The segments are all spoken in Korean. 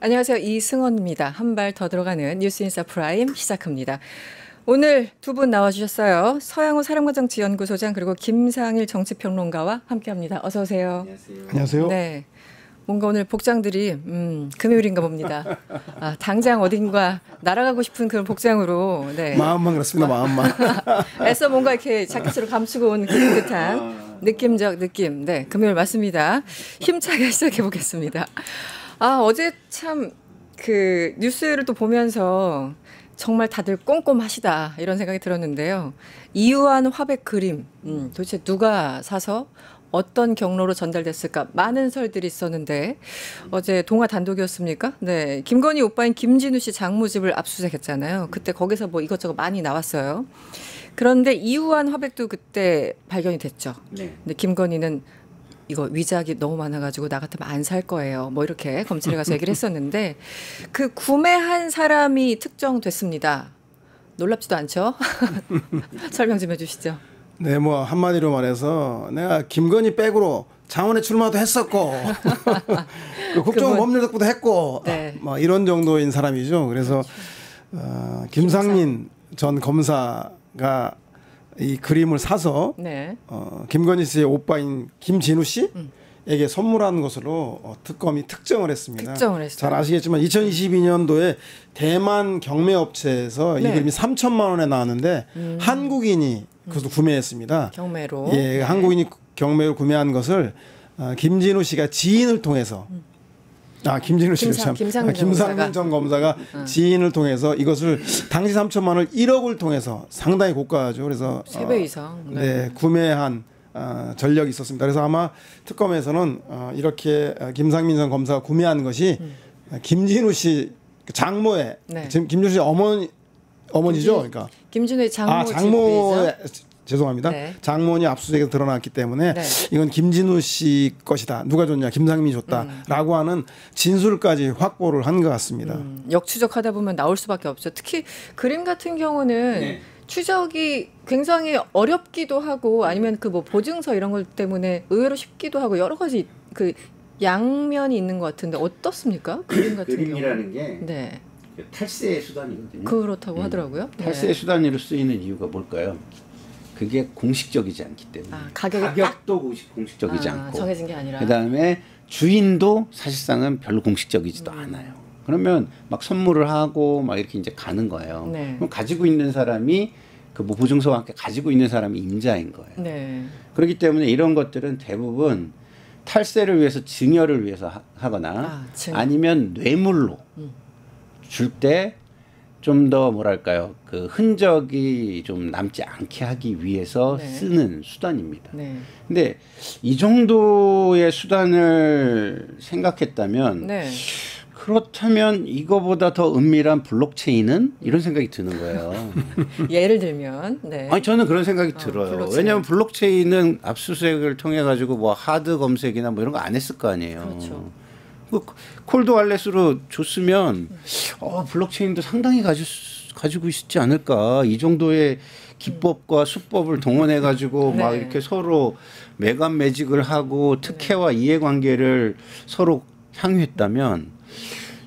안녕하세요. 이승원입니다. 한 발 더 들어가는 뉴스인사 프라임 시작합니다. 오늘 두 분 나와주셨어요. 서양호 사람과정치연구소장 그리고 김상일 정치평론가와 함께합니다. 어서 오세요. 안녕하세요. 안녕하세요. 네, 뭔가 오늘 복장들이 금요일인가 봅니다. 아, 당장 어딘가 날아가고 싶은 그런 복장으로. 네. 마음만 그렇습니다. 마음만. 애써 뭔가 이렇게 자켓으로 감추고 온 듯한 느낌적 느낌. 네, 금요일 맞습니다. 힘차게 시작해 보겠습니다. 아, 어제 참 그 뉴스를 또 보면서 정말 다들 꼼꼼하시다 이런 생각이 들었는데요. 이유한 화백 그림, 도대체 누가 사서 어떤 경로로 전달됐을까? 많은 설들이 있었는데 어제 동아 단독이었습니까? 네, 김건희 오빠인 김진우 씨 장모집을 압수수색했잖아요. 그때 거기서 뭐 이것저것 많이 나왔어요. 그런데 이유한 화백도 그때 발견이 됐죠. 네. 근데 김건희는 이거 위작이 너무 많아가지고 나 같으면 안 살 거예요. 뭐 이렇게 검찰에 가서 얘기를 했었는데 그 구매한 사람이 특정됐습니다. 놀랍지도 않죠? 설명 좀 해주시죠. 네, 뭐 한마디로 말해서 내가 김건희 백으로 장원에 출마도 했었고 그 국정원법률덕도 했고 네. 뭐 이런 정도인 사람이죠. 그래서 김상민 전 검사가 이 그림을 사서 네. 김건희 씨의 오빠인 김진우 씨에게 선물한 것으로 특검이 특정을 했습니다. 특정을 했어요. 잘 아시겠지만 2022년도에 대만 경매업체에서 네. 이 그림이 3천만 원에 나왔는데 한국인이 그것도 구매했습니다. 경매로. 예, 네. 한국인이 경매로 구매한 것을 김진우 씨가 지인을 통해서 김진우 씨를 김상민 전 검사가 지인을 통해서 이것을 당시 3천만 원을 1억을 통해서 상당히 고가죠. 그래서 3배 이상. 네, 구매한 전력이 있었습니다. 그래서 아마 특검에서는 이렇게 김상민 전 검사가 구매한 것이 김진우 씨 장모의 네. 김진우 씨 어머니죠. 그러니까 김진우의 장모. 장모의 죄송합니다. 네. 장모니 압수수색에서 드러났기 때문에 네. 이건 김진우 씨 것이다. 누가 줬냐? 김상민이 줬다라고 하는 진술까지 확보를 한 것 같습니다. 역추적하다 보면 나올 수밖에 없죠. 특히 그림 같은 경우는 네. 추적이 굉장히 어렵기도 하고 아니면 그 뭐 보증서 이런 것 때문에 의외로 쉽기도 하고 여러 가지 그 양면이 있는 것 같은데 어떻습니까? 그림 같은 그림이라는 게 경우. 네. 탈세의 수단이거든요. 그렇다고 하더라고요. 네. 탈세의 수단으로 쓰이는 이유가 뭘까요? 그게 공식적이지 않기 때문에. 가격도 공식적이지 않고. 정해진 게 아니라. 그다음에 주인도 사실상은 별로 공식적이지도 않아요. 그러면 막 선물을 하고 막 이렇게 이제 가는 거예요. 네. 그럼 가지고 있는 사람이 그 뭐 보증서와 함께 가지고 있는 사람이 임자인 거예요. 네. 그렇기 때문에 이런 것들은 대부분 탈세를 위해서 증여를 위해서 하거나 아니면 뇌물로 줄 때 좀 더 뭐랄까요, 그 흔적이 좀 남지 않게 하기 위해서 네. 쓰는 수단입니다. 네. 근데 이 정도의 수단을 생각했다면 네. 그렇다면 이거보다 더 은밀한 블록체인은? 이런 생각이 드는 거예요. 예를 들면. 네. 아니 저는 그런 생각이 들어요. 블록체인. 왜냐하면 블록체인은 압수수색을 통해 가지고 뭐 하드 검색이나 뭐 이런 거 안 했을 거 아니에요. 그렇죠. 콜드 월렛으로 줬으면 블록체인도 상당히 가지고 있지 않을까. 이 정도의 기법과 수법을 동원해 가지고 네. 막 이렇게 서로 매간 매직을 하고 특혜와 이해관계를 서로 향유했다면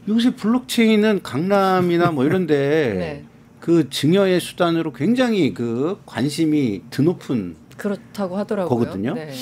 요새 블록체인은 강남이나 뭐 이런데 네. 그 증여의 수단으로 굉장히 그 관심이 드높은 그렇다고 하더라고요. 거거든요. 네.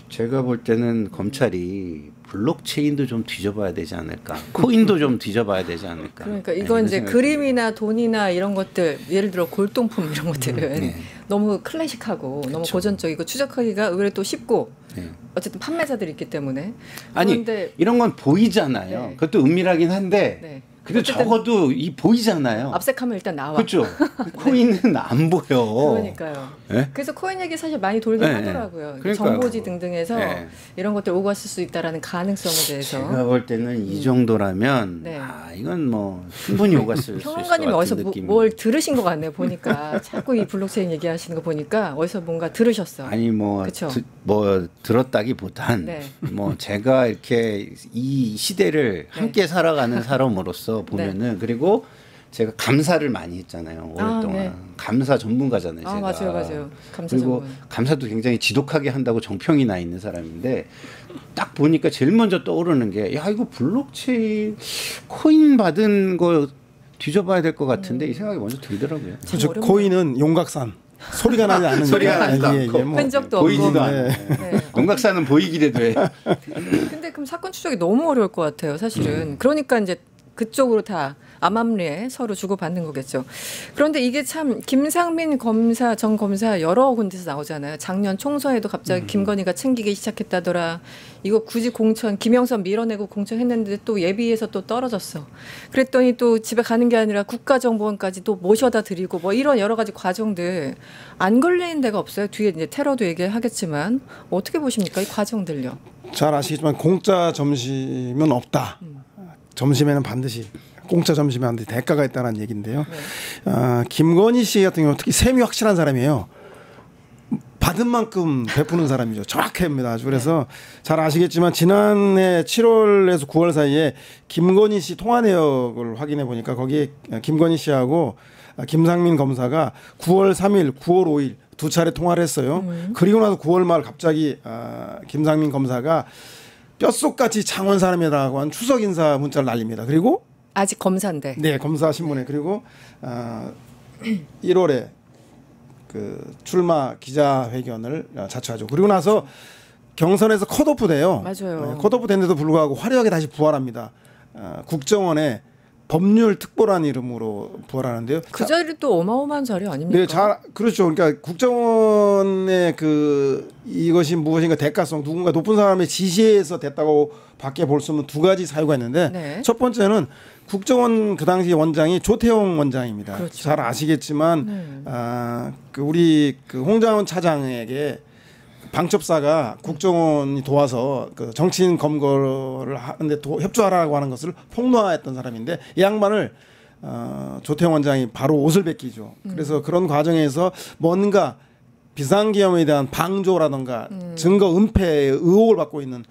제가 볼 때는 검찰이 블록체인도 좀 뒤져봐야 되지 않을까. 코인도 좀 뒤져봐야 되지 않을까. 그러니까 이건 이제 그림이나 돈이나 이런 것들, 예를 들어 골동품 이런 것들은 네. 너무 클래식하고 너무 그렇죠. 고전적이고 추적하기가 의외로 또 쉽고 네. 어쨌든 판매자들이 있기 때문에. 아니 그런데 이런 건 보이잖아요. 네. 그것도 은밀하긴 한데 네. 근데 적어도 이 보이잖아요. 압색하면 일단 나와. 그렇죠. 코인은 안 보여. 그러니까요. 네? 그래서 코인 얘기 사실 많이 돌긴 네. 하더라고요. 그러니까요. 정보지 등등에서 네. 이런 것들 오고 갔을 수 있다라는 가능성에 대해서. 제가 볼 때는 이 정도라면 네. 이건 뭐 충분히 오갔을 수 있을 것 평론가님이 어디서 같은 느낌이. 뭘 들으신 것 같네요. 보니까 자꾸 이 블록체인 얘기하시는 거 보니까 어디서 뭔가 들으셨어. 아니 뭐, 뭐 들었다기보단 네. 뭐 제가 이렇게 이 시대를 함께 살아가는 사람으로서 보면은 그리고 제가 감사를 많이 했잖아요. 오랫동안. 네. 감사 전문가잖아요. 제가. 맞아요. 감사 그리고 전문. 감사도 굉장히 지독하게 한다고 정평이 나 있는 사람인데 딱 보니까 제일 먼저 떠오르는 게 야 이거 블록체인 코인 받은 거 뒤져봐야 될 것 같은데 이 생각이 먼저 들더라고요. 그렇죠. 코인은 용각산. 소리가 나지 않는 소리가 나지 않고 흔적도 보이지도 없고. 않아요. 용각산은 보이기라도 해. 근데 그럼 사건 추적이 너무 어려울 것 같아요, 사실은. 그러니까 이제 그쪽으로 다 암암리에 서로 주고받는 거겠죠. 그런데 이게 참 김상민 검사, 전 검사 여러 군데서 나오잖아요. 작년 총선에도 갑자기 김건희가 챙기기 시작했다더라. 이거 굳이 공천, 김영선 밀어내고 공천했는데 또 예비에서 또 떨어졌어. 그랬더니 또 집에 가는 게 아니라 국가정보원까지 또 모셔다 드리고 뭐 이런 여러 가지 과정들 안 걸리는 데가 없어요. 뒤에 이제 테러도 얘기하겠지만 어떻게 보십니까? 이 과정들요. 잘 아시겠지만 공짜 점심은 없다. 점심에는 반드시 공짜 점심에 반드시 대가가 있다는 얘기인데요. 김건희 씨 같은 경우 특히 셈이 확실한 사람이에요. 받은 만큼 베푸는 사람이죠. 정확합니다. 아주 그래서 잘 아시겠지만 지난해 7월에서 9월 사이에 김건희 씨 통화 내역을 확인해 보니까 거기에 김건희 씨하고 김상민 검사가 9월 3일, 9월 5일 두 차례 통화를 했어요. 그리고 나서 9월 말 갑자기 김상민 검사가 뼛속같이 장원 사람이라고 한 추석 인사 문자를 날립니다. 그리고 아직 검사인데. 네, 검사 신문에 그리고 1월에 그 출마 기자회견을 자처하죠. 그리고 나서 경선에서 컷오프 돼요. 맞아요. 네, 컷오프 된데도 불구하고 화려하게 다시 부활합니다. 국정원에 법률 특보라는 이름으로 부활하는데요. 그 자리 또 어마어마한 자리 아닙니까? 네, 그렇죠. 그러니까 국정원의 이것이 무엇인가 대가성, 누군가 높은 사람의 지시에서 됐다고 밖에 볼 수 없는 두 가지 사유가 있는데 네. 첫 번째는 국정원 그 당시 원장이 조태용 원장입니다. 그렇죠. 잘 아시겠지만 우리 홍장원 차장에게 방첩사가 국정원이 도와서 그 정치인 검거를 하는데 협조하라고 하는 것을 폭로했던 사람인데 이 양반을 조태용 원장이 바로 옷을 벗기죠. 그래서 그런 과정에서 뭔가 비상계엄에 대한 방조라든가 증거 은폐의 의혹을 받고 있는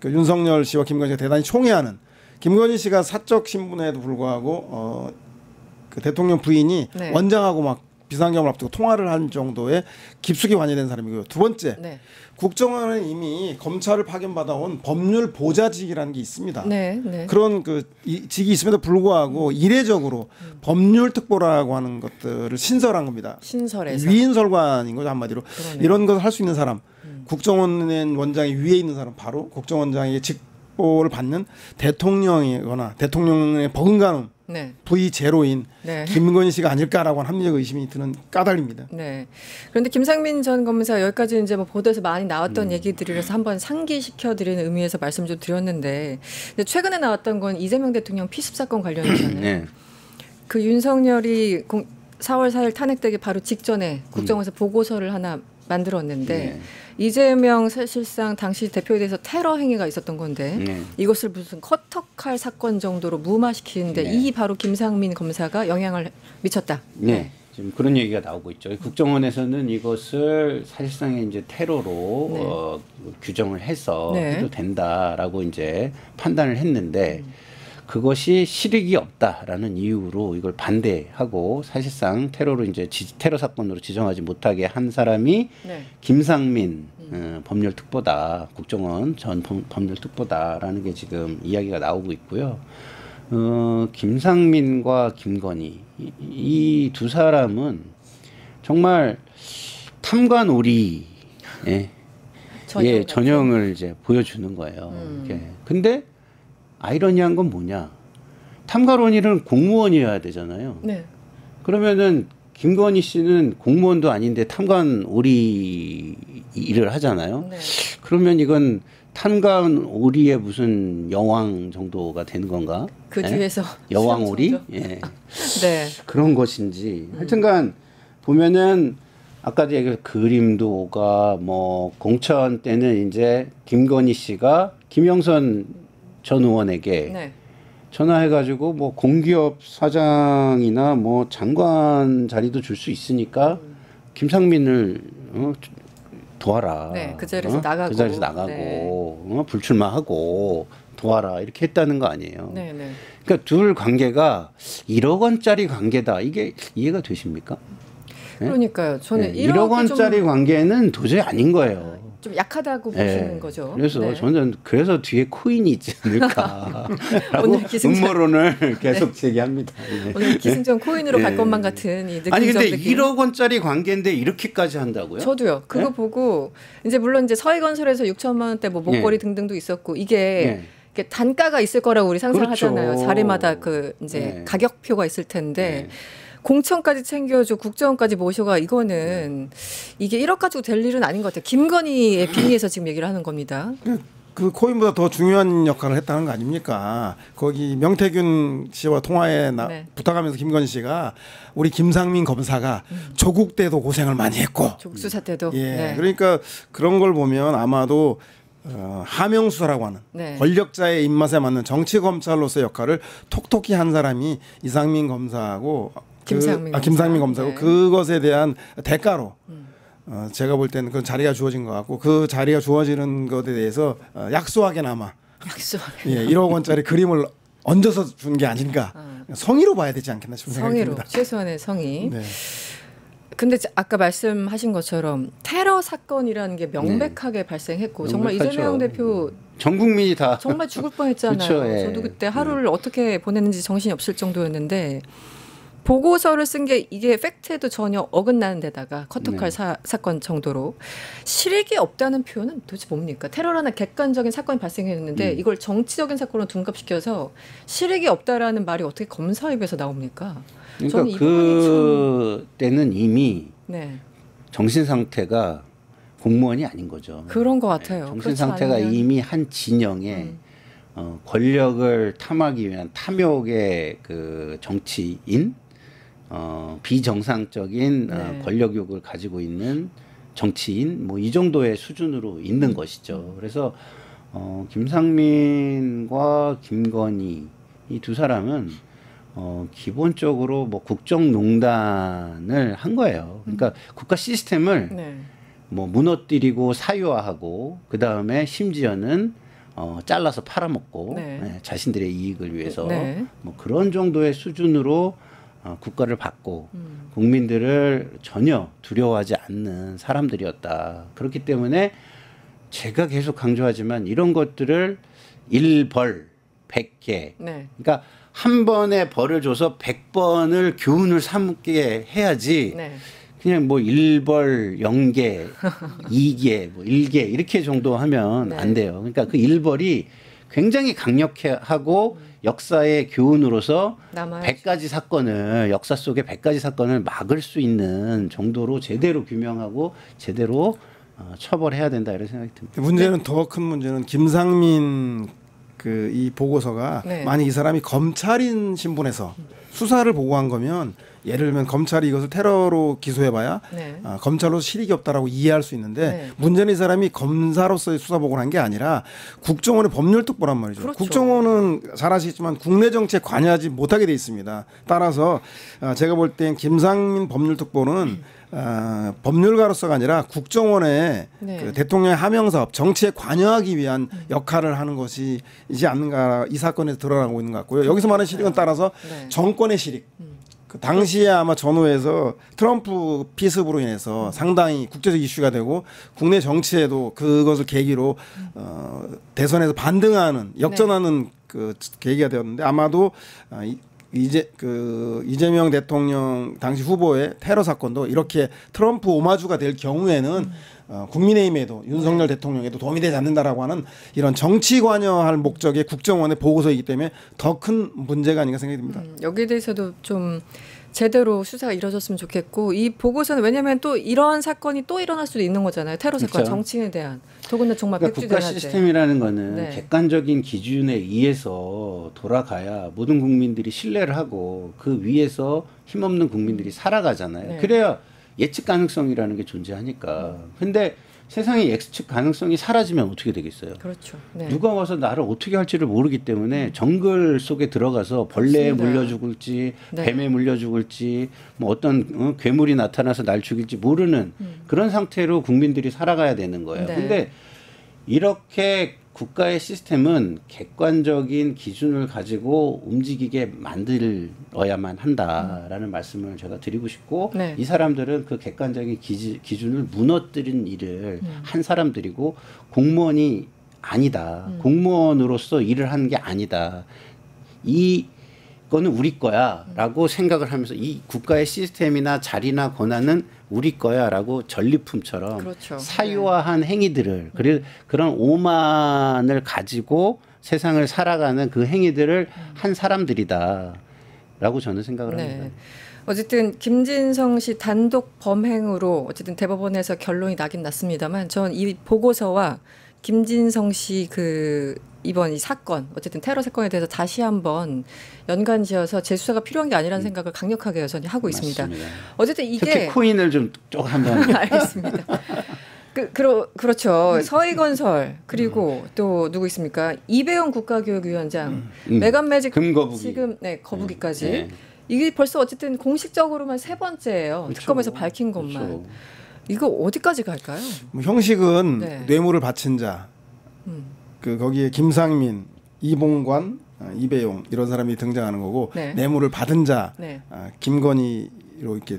윤석열 씨와 김건희 씨가 대단히 총애하는 김건희 씨가 사적 신분에도 불구하고 그 대통령 부인이 네. 원장하고 막 비상계엄을 앞두고 통화를 한 정도의 깊숙이 관여된 사람이고요. 두 번째, 네. 국정원은 이미 검찰을 파견받아온 법률 보좌직이라는 게 있습니다. 네, 네. 그런 직이 있음에도 불구하고 이례적으로 법률 특보라고 하는 것들을 신설한 겁니다. 신설에서 위인설관인 거죠, 한마디로. 그러네요. 이런 것을 할 수 있는 사람, 국정원 원장이 위에 있는 사람 바로 국정원장의 직보를 받는 대통령이거나 대통령의 버금가는 네. V0인 네. 김건희 씨가 아닐까라고 하는 합리적 의심이 드는 까닭입니다. 네. 그런데 김상민 전 검사 여기까지 이제 뭐 보도에서 많이 나왔던 얘기들이라서 한번 상기시켜 드리는 의미에서 말씀 좀 드렸는데 근데 최근에 나왔던 건 이재명 대통령 피습 사건 관련이잖아요. 네. 그 윤석열이 4월 4일 탄핵되기 바로 직전에 국정원에서 보고서를 하나 만들었는데 네. 이재명 사실상 당시 대표에 대해서 테러 행위가 있었던 건데 네. 이것을 무슨 커터칼 사건 정도로 무마시키는데 네. 이 바로 김상민 검사가 영향을 미쳤다. 네. 지금 그런 얘기가 나오고 있죠. 국정원에서는 이것을 사실상의 이제 테러로 네. 규정을 해서 네. 해도 된다라고 이제 판단을 했는데 그것이 실익이 없다라는 이유로 이걸 반대하고 사실상 테러로 이제 테러 사건으로 지정하지 못하게 한 사람이 네. 김상민 법률특보다 국정원 전 법률특보다라는 게 지금 이야기가 나오고 있고요. 김상민과 김건희 이 두 사람은 정말 탐관오리 전형을 이제 보여주는 거예요. 근데 아이러니한 건 뭐냐? 탐관오리는 공무원이어야 되잖아요. 네. 그러면은 김건희 씨는 공무원도 아닌데 탐관오리 일을 하잖아요. 네. 그러면 이건 탐관오리의 무슨 여왕 정도가 되는 건가? 그 예? 뒤에서 여왕오리? 예. 네. 그런 것인지. 하여튼간 보면은 아까도 얘기한 그림도가 뭐 공천 때는 이제 김건희 씨가 김영선 전 의원에게 네. 전화해가지고 뭐 공기업 사장이나 뭐 장관 자리도 줄 수 있으니까 김상민을 도와라. 네, 그 자리에서 나가고. 그 자리에서 나가고 네. 불출마하고 도와라 이렇게 했다는 거 아니에요. 네, 네. 그러니까 둘 관계가 1억 원짜리 관계다. 이게 이해가 되십니까? 네? 그러니까요. 저는 네. 1억 원짜리 관계는 도저히 아닌 거예요. 좀 약하다고 보시는 거죠. 그래서 네. 저는 그래서 뒤에 코인이 있지 않을까라고 음모론을 계속 제기합니다. 네. 오늘 기승전 코인으로 갈 것만 같은 이 느낌적 아니 근데 느낌. 1억 원짜리 관계인데 이렇게까지 한다고요? 저도요. 그거 보고 이제 물론 이제 서해건설에서 6천만 원대 뭐 목걸이 등등도 있었고 이게 단가가 있을 거라고 우리 상상하잖아요. 그렇죠. 자리마다 그 이제 가격표가 있을 텐데. 공천까지 챙겨줘 국정원까지 모셔가 이거는 이게 1억 가지고 될 일은 아닌 것 같아요. 김건희의 빙의에서 지금 얘기를 하는 겁니다. 그 코인보다 더 중요한 역할을 했다는 거 아닙니까? 거기 명태균 씨와 통화에 부탁하면서 김건희 씨가 우리 김상민 검사가 조국 때도 고생을 많이 했고 조국 수사 때도 그러니까 그런 걸 보면 아마도 하명 수사라고 하는 권력자의 입맛에 맞는 정치 검찰로서의 역할을 톡톡히 한 사람이 이상민 검사하고 김상민 검사고 그것에 대한 대가로 제가 볼 때는 그 자리가 주어진 것 같고 그 자리가 주어지는 것에 대해서 약소하게나마 1억 원짜리 그림을 얹어서 준 게 아닌가 성의로 봐야 되지 않겠나 싶은 생각이 듭니다. 최소한의 성의. 근데 아까 말씀하신 것처럼 테러 사건이라는 게 명백하게 발생했고 정말 이재명 대표 전 국민이 다 정말 죽을 뻔했잖아요. 그렇죠, 저도 그때 하루를 어떻게 보냈는지 정신이 없을 정도였는데 보고서를 쓴 게 이게 팩트에도 전혀 어긋나는 데다가 커터칼 사건 정도로 실익이 없다는 표현은 도대체 뭡니까? 테러라는 객관적인 사건이 발생했는데 이걸 정치적인 사건으로 둔갑시켜서 실익이 없다라는 말이 어떻게 검사 입에서 나옵니까? 그러니까 그 때는 이미 정신 상태가 공무원이 아닌 거죠. 그런 것 같아요. 정신 상태가 이미 한 진영에 권력을 탐하기 위한 탐욕의 그 정치인, 비정상적인 권력욕을 가지고 있는 정치인, 뭐 이 정도의 수준으로 있는 것이죠. 그래서 김상민과 김건희 이 두 사람은 기본적으로 뭐 국정농단을 한 거예요. 그러니까 국가 시스템을 뭐 무너뜨리고 사유화하고 그 다음에 심지어는 잘라서 팔아먹고 자신들의 이익을 위해서 뭐 그런 정도의 수준으로 국가를 받고 국민들을 전혀 두려워하지 않는 사람들이었다. 그렇기 때문에 제가 계속 강조하지만 이런 것들을 1벌 100개 그러니까 한 번에 벌을 줘서 100번을 교훈을 삼게 해야지 그냥 뭐 1벌 0개 2개 뭐 1개 이렇게 정도 하면 안 돼요. 그러니까 그 1벌이 굉장히 강력하고 역사의 교훈으로서 100가지 사건을 역사 속의 100가지 사건을 막을 수 있는 정도로 제대로 규명하고 제대로 처벌해야 된다 이런 생각이 듭니다. 문제는 더 큰 문제는 김상민 이 보고서가 만약 이 사람이 검찰인 신분에서 수사를 보고한 거면 예를 들면 검찰이 이것을 테러로 기소해봐야 검찰로서 실익이 없다라고 이해할 수 있는데 문제는 이 사람이 검사로서의 수사 보고를 한 게 아니라 국정원의 법률특보란 말이죠. 그렇죠. 국정원은 잘 아시겠지만 국내 정치에 관여하지 못하게 돼 있습니다. 따라서 제가 볼 땐 김상민 법률특보는 법률가로서가 아니라 국정원의 그 대통령의 하명사업 정치에 관여하기 위한 역할을 하는 것이지 않는가 이 사건에서 드러나고 있는 것 같고요. 여기서 말하는 실익은 따라서 정권의 실익. 그 당시에 아마 전후에서 트럼프 피습으로 인해서 상당히 국제적 이슈가 되고 국내 정치에도 그것을 계기로 대선에서 반등하는 역전하는 그 계기가 되었는데 아마도 이재명 대통령 당시 후보의 테러 사건도 이렇게 트럼프 오마주가 될 경우에는 국민의힘에도 윤석열 대통령에도 도움이 되지 않는다라고 하는 이런 정치 관여할 목적의 국정원의 보고서이기 때문에 더 큰 문제가 아닌가 생각이 듭니다. 여기에 대해서도 좀 제대로 수사가 이루어졌으면 좋겠고 이 보고서는 왜냐하면 또 이러한 사건이 또 일어날 수도 있는 거잖아요. 테러 사건, 그렇죠. 정치인에 대한 더군다나 정말 그러니까 국가 시스템이라는 거는 객관적인 기준에 의해서 돌아가야 모든 국민들이 신뢰를 하고 그 위에서 힘없는 국민들이 살아가잖아요. 그래야 예측 가능성이라는 게 존재하니까. 근데 세상에 예측 가능성이 사라지면 어떻게 되겠어요? 그렇죠. 누가 와서 나를 어떻게 할지를 모르기 때문에 정글 속에 들어가서 벌레에 물려 죽을지 뱀에 물려 죽을지 뭐 어떤 괴물이 나타나서 날 죽일지 모르는 그런 상태로 국민들이 살아가야 되는 거예요. 근데 이렇게 국가의 시스템은 객관적인 기준을 가지고 움직이게 만들어야만 한다라는 말씀을 제가 드리고 싶고 네. 이 사람들은 그 객관적인 기준을 무너뜨린 일을 한 사람들이고 공무원이 아니다. 공무원으로서 일을 하는 게 아니다. 이거는 우리 거야라고 생각을 하면서 이 국가의 시스템이나 자리나 권한은 우리 거야라고 전리품처럼 그렇죠. 사유화한 행위들을 그런 오만을 가지고 세상을 살아가는 그 행위들을 한 사람들이다라고 저는 생각을 네. 합니다. 어쨌든 김진성 씨 단독 범행으로 어쨌든 대법원에서 결론이 나긴 났습니다만 전 이 보고서와 김진성 씨 이번 이 사건 어쨌든 테러 사건에 대해서 다시 한번 연관지어서 재수사가 필요한 게 아니라는 생각을 강력하게 여전히 하고 있습니다. 맞습니다. 어쨌든 이게 특히 코인을 좀 한번 알겠습니다. 그렇죠. 서희건설 그리고 또 누구 있습니까? 이배용 국가교육위원장, 메간매직 금거북이. 지금 거북이까지 네. 이게 벌써 어쨌든 공식적으로만 3번째예요. 그렇죠. 특검에서 밝힌 것만. 그렇죠. 이거 어디까지 갈까요? 뭐 형식은 네. 뇌물을 바친 자, 거기에 김상민, 이봉관, 이배용 이런 사람이 등장하는 거고 네. 뇌물을 받은 자, 네. 김건희로 이렇게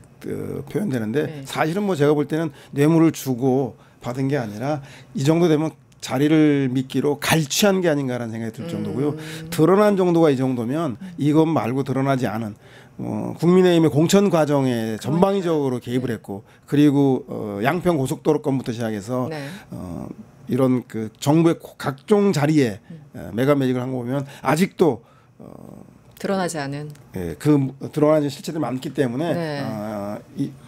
표현되는데 네. 사실은 뭐 제가 볼 때는 뇌물을 주고 받은 게 아니라 이 정도 되면 자리를 미끼로 갈취한 게 아닌가라는 생각이 들 정도고요. 드러난 정도가 이 정도면 이것 말고 드러나지 않은 국민의힘의 공천 과정에 전방위적으로 개입을 했고 그리고 양평 고속도로 건부터 시작해서 네. 이런 그 정부의 각종 자리에 메가매직을 한 거 보면 아직도 드러나지 않은. 그 드러나는 실체들이 많기 때문에 네.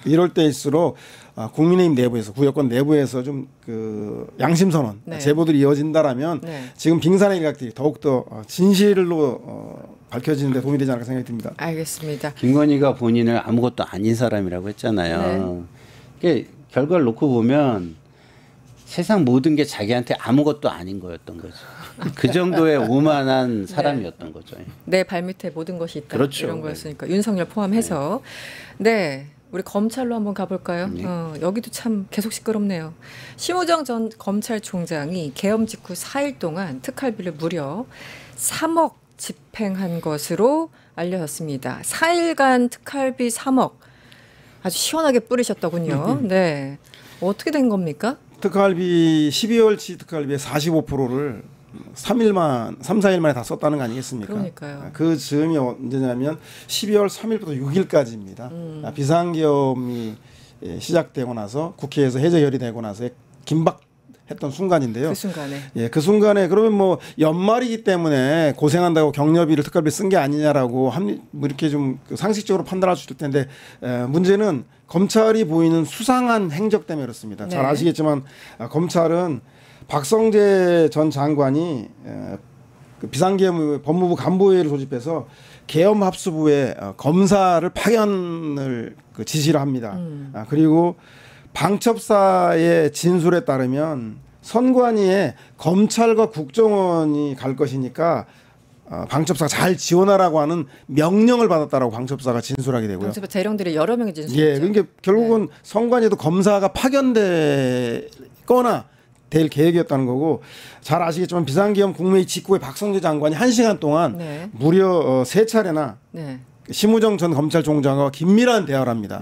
이럴 때일수록 국민의힘 내부에서 구여권 내부에서 좀 그 양심 선언 네. 제보들이 이어진다라면 네. 지금 빙산의 일각들이 더욱더 진실로 밝혀지는 데 도움이 되지 않을까 생각이 듭니다. 알겠습니다. 김건희가 본인을 아무것도 아닌 사람이라고 했잖아요. 네. 결과를 놓고 보면 세상 모든 게 자기한테 아무것도 아닌 거였던 거죠. 그 정도의 오만한 사람이었던 거죠. 내 발밑에 모든 것이 있다. 그렇죠. 이런 거였으니까 윤석열 포함해서. 네. 우리 검찰로 한번 가볼까요? 네. 여기도 참 계속 시끄럽네요. 심우정 전 검찰총장이 계엄 직후 4일 동안 특활비를 무려 3억 집행한 것으로 알려졌습니다. 4일간 특활비 3억 아주 시원하게 뿌리셨더군요. 네. 어떻게 된 겁니까? 특활비 12월치 특활비의 45%를 3, 4일 만에 다 썼다는 거 아니겠습니까? 그러니까요. 그 즈음이 언제냐면 12월 3일부터 6일까지입니다. 비상계엄이 시작되고 나서 국회에서 해제 결의되고 나서 긴박했던 순간인데요. 그 순간에. 그 순간에 그러면 뭐 연말이기 때문에 고생한다고 격려비를 특활비 쓴 게 아니냐라고 뭐 이렇게 좀 상식적으로 판단할 수 있을 텐데 문제는 검찰이 보이는 수상한 행적 때문에 그렇습니다. 네. 잘 아시겠지만 검찰은 박성재 전 장관이 비상계엄 법무부 간부회의를 소집해서 계엄합수부에 검사를 파견을 지시를 합니다. 그리고 방첩사의 진술에 따르면 선관위에 검찰과 국정원이 갈 것이니까 방첩사가 잘 지원하라고 하는 명령을 받았다라고 방첩사가 진술하게 되고요. 방첩사 대령들이 여러 명이 진술했죠. 그러니까 결국은 선관위에도 검사가 파견되거나 될 계획이었다는 거고 잘 아시겠지만 비상계엄 국무회의 직후에 박성재 장관이 1시간 동안 무려 3차례나 심우정 전 검찰총장과 긴밀한 대화를 합니다.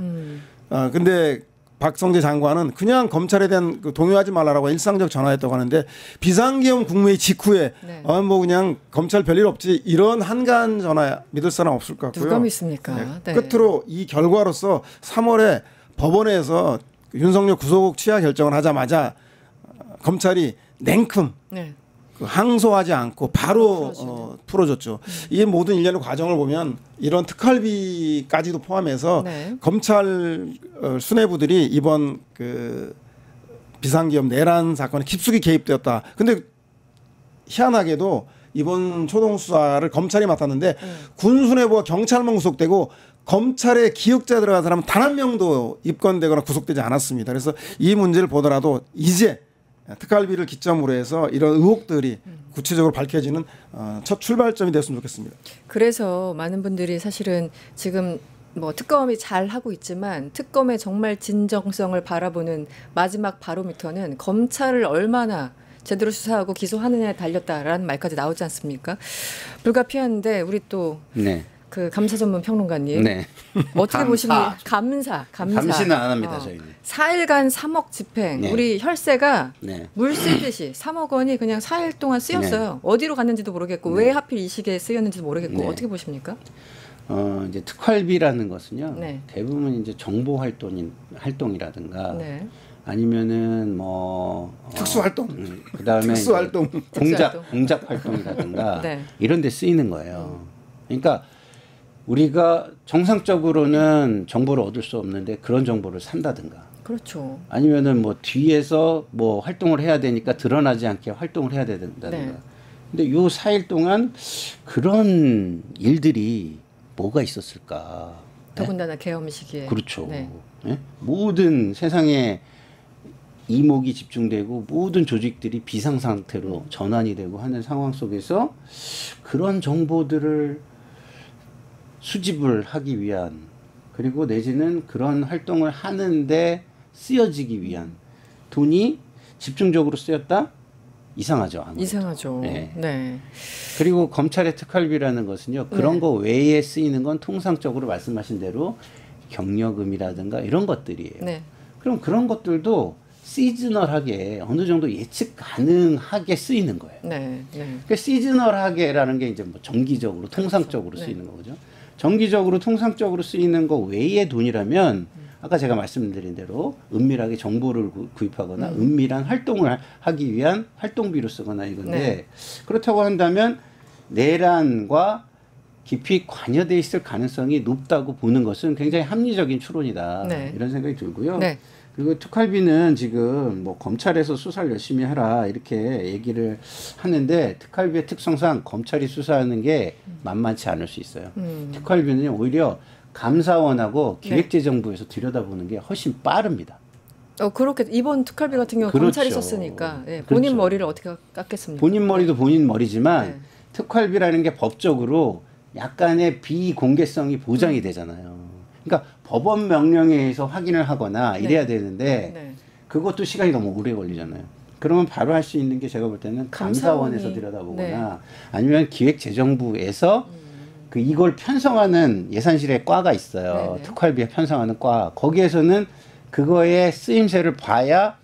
근데 박성재 장관은 그냥 검찰에 대한 동요하지 말라라고 일상적 전화했다고 하는데 비상계엄 국무회의 직후에 뭐 그냥 검찰 별일 없지 이런 한가한 전화 믿을 사람 없을 것 같고요. 누가 믿습니까? 끝으로 이 결과로서 3월에 법원에서 윤석열 구속 취하 결정을 하자마자 검찰이 냉큼 항소하지 않고 바로 풀어줬죠. 이 모든 일련의 과정을 보면 이런 특활비까지도 포함해서 검찰 수뇌부들이 이번 그 비상계엄 내란 사건에 깊숙이 개입되었다. 근데 희한하게도 이번 초동 수사를 검찰이 맡았는데 군 수뇌부와 경찰만 구속되고 검찰에 기억자 들어간 사람은 단 한 명도 입건되거나 구속되지 않았습니다. 그래서 이 문제를 보더라도 이제 특활비를 기점으로 해서 이런 의혹들이 구체적으로 밝혀지는 첫 출발점이 됐으면 좋겠습니다. 그래서 많은 분들이 사실은 지금 뭐 특검이 잘 하고 있지만 특검의 정말 진정성을 바라보는 마지막 바로미터는 검찰을 얼마나 제대로 수사하고 기소하느냐에 달렸다라는 말까지 나오지 않습니까? 불가피한데 우리 또 그 감사 전문 평론가님 어떻게 보십니까? 감사. 감시는 안 합니다. 저희는. 4일간 3억 집행. 우리 혈세가 물 쓰듯이 3억 원이 그냥 4일 동안 쓰였어요. 어디로 갔는지도 모르겠고 왜 하필 이 시기에 쓰였는지도 모르겠고 어떻게 보십니까? 이제 특활비라는 것은요. 대부분 이제 정보 활동이라든가 아니면은 뭐 특수활동, 그다음에 특수활동, 공작 활동이라든가 이런 데 쓰이는 거예요. 그러니까 우리가 정상적으로는 정보를 얻을 수 없는데 그런 정보를 산다든가. 그렇죠. 아니면은 뭐 뒤에서 뭐 활동을 해야 되니까 드러나지 않게 활동을 해야 된다든가. 근데 요 4일 동안 그런 일들이 뭐가 있었을까? 더군다나 계엄 시기에. 그렇죠. 모든 세상에 이목이 집중되고 모든 조직들이 비상 상태로 전환이 되고 하는 상황 속에서 그런 정보들을 수집을 하기 위한 그리고 내지는 그런 활동을 하는데 쓰여지기 위한 돈이 집중적으로 쓰였다? 이상하죠. 아무래도. 이상하죠. 그리고 검찰의 특활비라는 것은요. 그런 거 외에 쓰이는 건 통상적으로 말씀하신 대로 경력금이라든가 이런 것들이에요. 그럼 그런 것들도 시즈널하게 어느 정도 예측 가능하게 쓰이는 거예요. 그러니까 시즈널하게라는 게 이제 뭐 정기적으로 통상적으로 쓰이는 거죠. 정기적으로 통상적으로 쓰이는 거 외의 돈이라면 아까 제가 말씀드린 대로 은밀하게 정보를 구입하거나 은밀한 활동을 하기 위한 활동비로 쓰거나 이건데 그렇다고 한다면 내란과 깊이 관여돼 있을 가능성이 높다고 보는 것은 굉장히 합리적인 추론이다. 이런 생각이 들고요. 그리고 특활비는 지금 뭐 검찰에서 수사를 열심히 하라 이렇게 얘기를 하는데 특활비의 특성상 검찰이 수사하는 게 만만치 않을 수 있어요. 특활비는 오히려 감사원하고 기획재정부에서 들여다보는 게 훨씬 빠릅니다. 그렇게 이번 특활비 같은 경우 검찰이 썼으니까 본인 머리를 어떻게 깎겠습니까? 본인 머리도 본인 머리지만 특활비라는 게 법적으로 약간의 비공개성이 보장이 되잖아요. 그러니까 법원 명령에 의해서 확인을 하거나 이래야 되는데 그것도 시간이 너무 오래 걸리잖아요. 그러면 바로 할 수 있는 게 제가 볼 때는 감사원에서 들여다보거나 아니면 기획재정부에서 그 이걸 편성하는 예산실의 과가 있어요. 특활비에 편성하는 과. 거기에서는 그거의 쓰임새를 봐야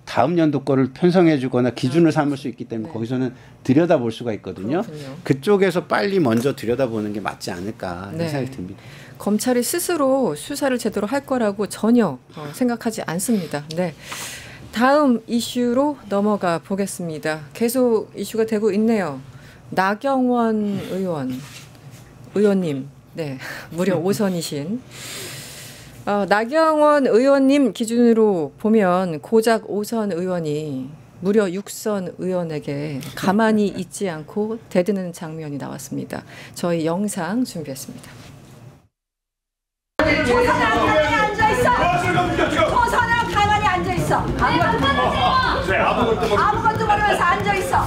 다음 연도 거를 편성해 주거나 기준을 삼을 수 있기 때문에 거기서는 들여다볼 수가 있거든요. 그쪽에서 빨리 먼저 들여다보는 게 맞지 않을까 이런 생각이 듭니다. 검찰이 스스로 수사를 제대로 할 거라고 전혀 생각하지 않습니다. 다음 이슈로 넘어가 보겠습니다. 계속 이슈가 되고 있네요. 나경원 의원님, 무려 5선이신 나경원 의원님 기준으로 보면 고작 5선 의원이 무려 6선 의원에게 가만히 있지 않고 대드는 장면이 나왔습니다. 저희 영상 준비했습니다. 조선은 가만히 앉아있어. 조선은 가만히 앉아있어. 아무것도 모르면서 앉아있어.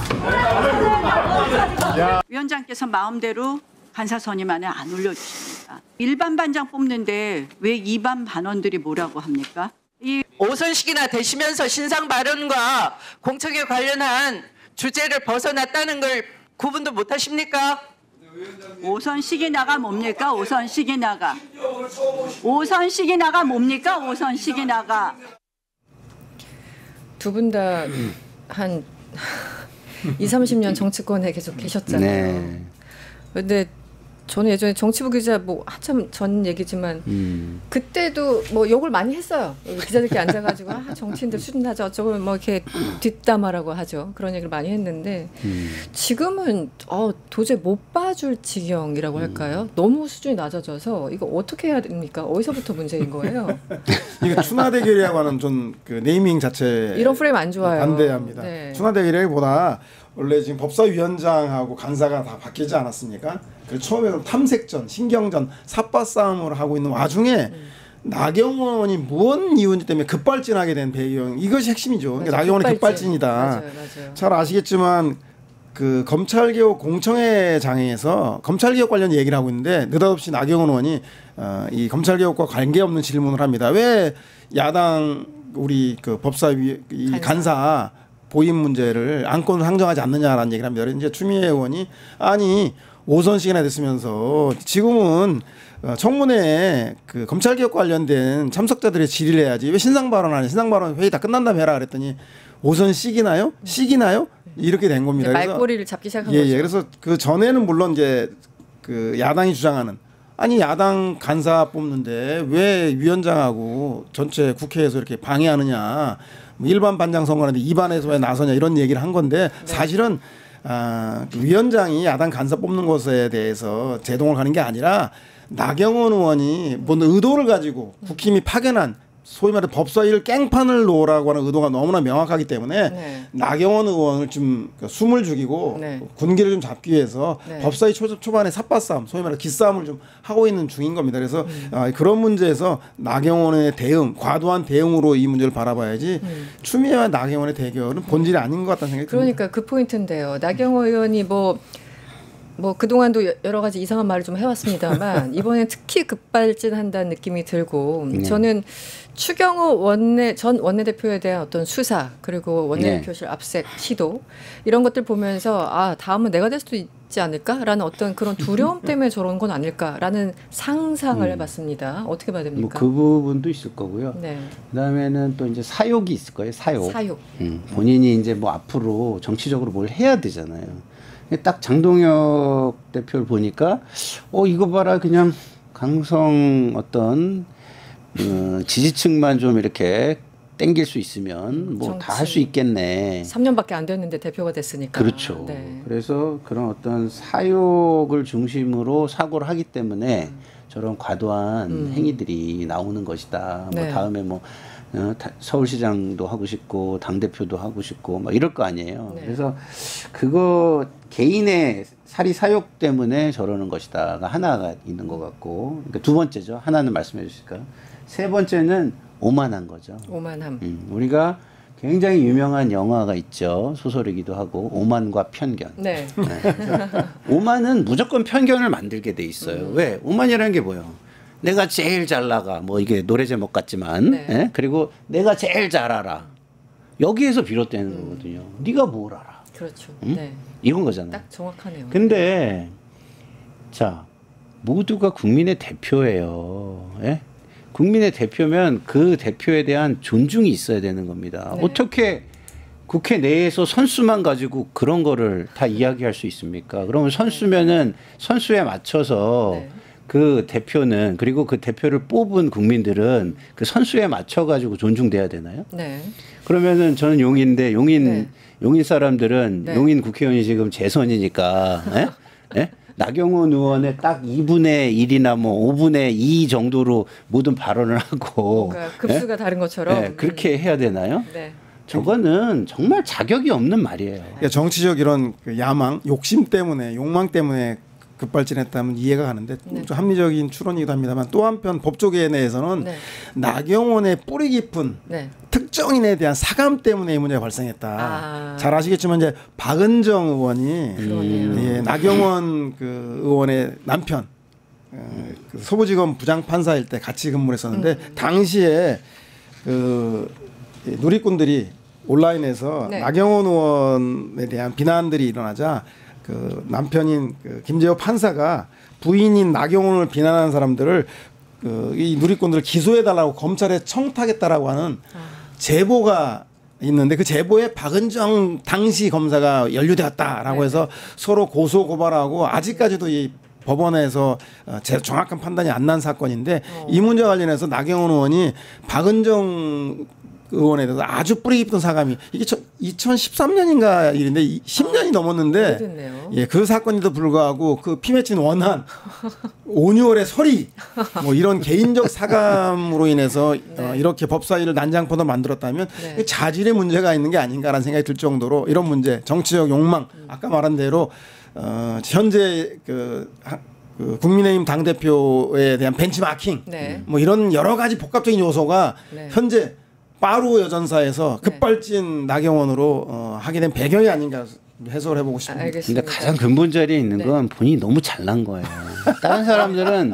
위원장께서 마음대로 간사 선임안에 안 올려주십니다. 일반 반장 뽑는데 왜 이반 반원들이 뭐라고 합니까? 5선씩이나 되시면서 신상 발언과 공천에 관련한 주제를 벗어났다는 걸 구분도 못하십니까? 5선씩이 나가 뭡니까? 5선씩이 나가. 5선씩이 나가 뭡니까? 5선씩이 나가. 두 분 다 한 20-30년 정치권에 계속 계셨잖아요. 근데 저는 예전에 정치부 기자 뭐 한참 전 얘기지만 그때도 뭐 욕을 많이 했어요. 기자들끼리 앉아가지고 정치인들 수준하자 어쩌고 뭐 이렇게 뒷담화라고 하죠. 그런 얘기를 많이 했는데 지금은 도저히 못 봐줄 지경이라고 할까요? 너무 수준이 낮아져서 이거 어떻게 해야 됩니까? 어디서부터 문제인 거예요? 이거 추나대결이라고 하는 좀 그 네이밍 자체 이런 프레임 안 좋아요. 반대합니다. 추나대결이라기보다 원래 지금 법사위원장하고 간사가 다 바뀌지 않았습니까? 그 처음에는 탐색전, 신경전, 삿바 싸움을 하고 있는 와중에 나경원이 무언 이유 때문에 급발진하게 된 배경 이것이 핵심이죠. 그러니까 나경원이 급발진이다. 맞아요. 잘 아시겠지만 그 검찰개혁 공청회 장에서 검찰개혁 관련 얘기를 하고 있는데 느닷없이 나경원 의원이 이 검찰개혁과 관계없는 질문을 합니다. 왜 야당 우리 그 법사위 간사 보임 문제를 안건을 상정하지 않느냐라는 얘기를 합니다. 이제 추미애 의원이 아니 5선씩이나 됐으면서 지금은 청문회에 그 검찰개혁 관련된 참석자들의 질의를 해야지 왜 신상 발언하냐. 신상 발언 회의 다 끝난 다음에 해라 그랬더니 5선씩이나요? 씩이나요? 이렇게 된 겁니다. 말꼬리를 잡기 시작한 거죠. 예. 그래서 그 전에는 물론 이제 그 야당이 주장하는 아니 야당 간사 뽑는데 왜 위원장하고 전체 국회에서 이렇게 방해하느냐. 일반 반장 선거하는데 2반에서 왜 나서냐 이런 얘기를 한 건데 사실은 위원장이 야당 간사 뽑는 것에 대해서 제동을 가는 게 아니라 나경원 의원이 뭔 의도를 가지고 국힘이 파견한 소위 말해 법사위를 깽판을 놓으라고 하는 의도가 너무나 명확하기 때문에 네. 나경원 의원을 좀 숨을 죽이고 네. 군기를 좀 잡기 위해서 네. 법사위 초반에 삿바싸움 소위 말해 기싸움을 좀 하고 있는 중인 겁니다. 그래서 그런 문제에서 나경원의 대응 과도한 대응으로 이 문제를 바라봐야지 추미애와 나경원의 대결은 본질이 아닌 것 같다는 생각이 듭니다. 그러니까 그 포인트인데요. 나경원 의원이 뭐 그동안도 여러 가지 이상한 말을 좀 해왔습니다만 이번에 특히 급발진한다는 느낌이 들고 저는 추경호 전 원내대표에 대한 어떤 수사 그리고 원내대표실 압색 시도 이런 것들 보면서 다음은 내가 될 수도 있지 않을까라는 어떤 그런 두려움 때문에 저런 건 아닐까라는 상상을 해봤습니다. 어떻게 봐야 됩니까? 뭐 그 부분도 있을 거고요. 네. 그다음에는 또 이제 사욕이 있을 거예요. 사욕. 본인이 이제 뭐 앞으로 정치적으로 뭘 해야 되잖아요. 딱 장동혁 대표를 보니까 이거 봐라 그냥 강성 어떤 지지층만 좀 이렇게 땡길 수 있으면 뭐 다 할 수 있겠네. 3년밖에 안 됐는데 대표가 됐으니까. 그렇죠. 네. 그래서 그런 어떤 사욕을 중심으로 사고를 하기 때문에 저런 과도한 행위들이 나오는 것이다. 네. 뭐 다음에 뭐 서울시장도 하고 싶고 당대표도 하고 싶고 막 이럴 거 아니에요. 네. 그래서 그거 개인의 사리 사욕 때문에 저러는 것이다가 하나가 있는 것 같고 그러니까 두 번째죠. 하나는 말씀해 주실까요? 세 번째는 오만한 거죠. 오만함. 우리가 굉장히 유명한 영화가 있죠. 소설이기도 하고 오만과 편견. 네. 오만은 무조건 편견을 만들게 돼 있어요. 왜? 오만이라는 게 뭐예요? 내가 제일 잘 나가. 뭐 이게 노래 제목 같지만 네. 예? 그리고 내가 제일 잘 알아. 여기에서 비롯되는 거거든요. 네가 뭘 알아. 그렇죠. 응? 네. 이건 거잖아요. 딱 정확하네요. 근데 자 모두가 국민의 대표예요. 예? 국민의 대표면 그 대표에 대한 존중이 있어야 되는 겁니다. 네. 어떻게 국회 내에서 선수만 가지고 그런 거를 다 이야기할 수 있습니까? 그러면 선수면은 선수에 맞춰서 네. 그 대표는 그리고 그 대표를 뽑은 국민들은 그 선수에 맞춰 가지고 존중돼야 되나요? 네. 그러면은 저는 용인데 네. 용인 사람들은 네. 용인 국회의원이 지금 재선이니까 예? 예? 나경원 의원의 딱 2분의 1이나 뭐 5분의 2 정도로 모든 발언을 하고 뭔가 급수가 다른 것처럼 예? 그렇게 해야 되나요? 네. 저거는 정말 자격이 없는 말이에요. 그러니까 정치적 이런 그 야망, 욕심 때문에 욕망 때문에 급발진했다면 이해가 가는데 좀 합리적인 추론이기도 합니다만 또 한편 법조계 내에서는 네. 나경원의 뿌리 깊은 네. 특정인에 대한 사감 때문에 이 문제가 발생했다. 잘 아시겠지만 이제 박은정 의원이 예, 나경원 그 의원의 남편 그 서부지검 부장판사일 때 같이 근무를 했었는데 당시에 그 누리꾼들이 온라인에서 네. 나경원 의원에 대한 비난들이 일어나자 그 남편인 그 김재호 판사가 부인인 나경원을 비난하는 사람들을 이 누리꾼들을 기소해달라고 검찰에 청탁했다라고 하는 제보가 있는데 그 제보에 박은정 당시 검사가 연루되었다라고 해서 서로 고소 고발하고 아직까지도 이 법원에서 정확한 판단이 안 난 사건인데 이 문제와 관련해서 나경원 의원이 박은정 의원에 대해서 아주 뿌리 깊은 사감이 이게 2013년인가 일인데 10년이 넘었는데 예, 그 사건에도 불구하고 그 피 맺힌 원한 온유월의 서리 뭐 이런 개인적 사감으로 인해서 이렇게 법사위를 난장판으로 만들었다면 자질의 문제가 있는 게 아닌가라는 생각이 들 정도로 이런 문제 정치적 욕망 아까 말한 대로 현재 그 국민의힘 당대표에 대한 벤치마킹 뭐 이런 여러 가지 복합적인 요소가 현재 빠루 여전사에서 급발진 나경원으로 하게 된 배경이 아닌가 해석을 해보고 싶습니다. 근데 가장 근본자리에 있는 건 본인이 너무 잘난 거예요. 다른 사람들은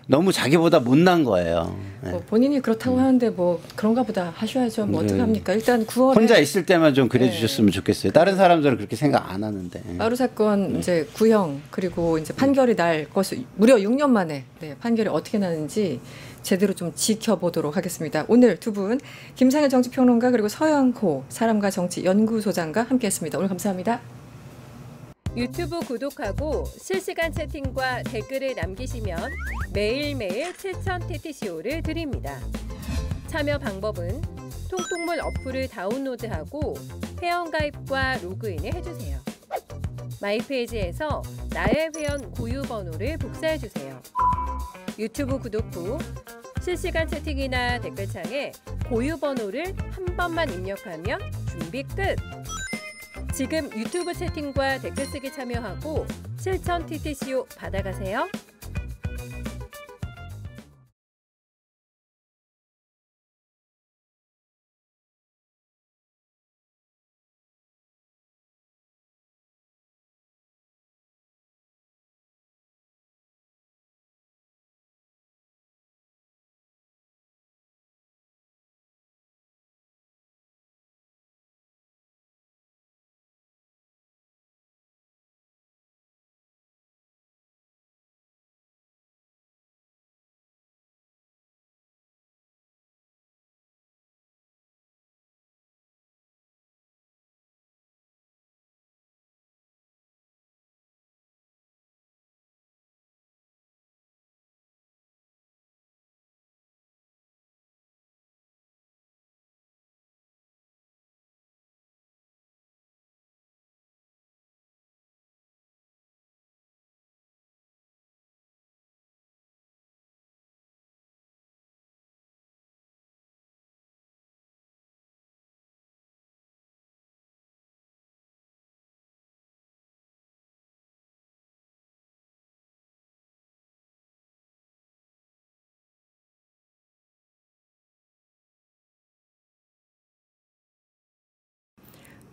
너무 자기보다 못난 거예요. 뭐 본인이 그렇다고 하는데 뭐 그런가 보다 하셔야죠. 뭐 어떻게 합니까? 일단 9월에 혼자 있을 때만 좀 그래 주셨으면 좋겠어요. 다른 사람들은 그렇게 생각 안 하는데. 마루 사건 이제 구형 그리고 이제 판결이 날 것을 무려 6년 만에 판결이 어떻게 나는지 제대로 좀 지켜보도록 하겠습니다. 오늘 두 분 김상현 정치평론가 그리고 서영호 사람과 정치 연구소장과 함께했습니다. 오늘 감사합니다. 유튜브 구독하고 실시간 채팅과 댓글을 남기시면 매일매일 7,000TTCO를 드립니다. 참여 방법은 통통물 어플을 다운로드하고 회원가입과 로그인을 해주세요. 마이페이지에서 나의 회원 고유 번호를 복사해주세요. 유튜브 구독 후 실시간 채팅이나 댓글창에 고유 번호를 한 번만 입력하면 준비 끝! 지금 유튜브 채팅과 댓글 쓰기 참여하고 7,000TTCO 받아가세요.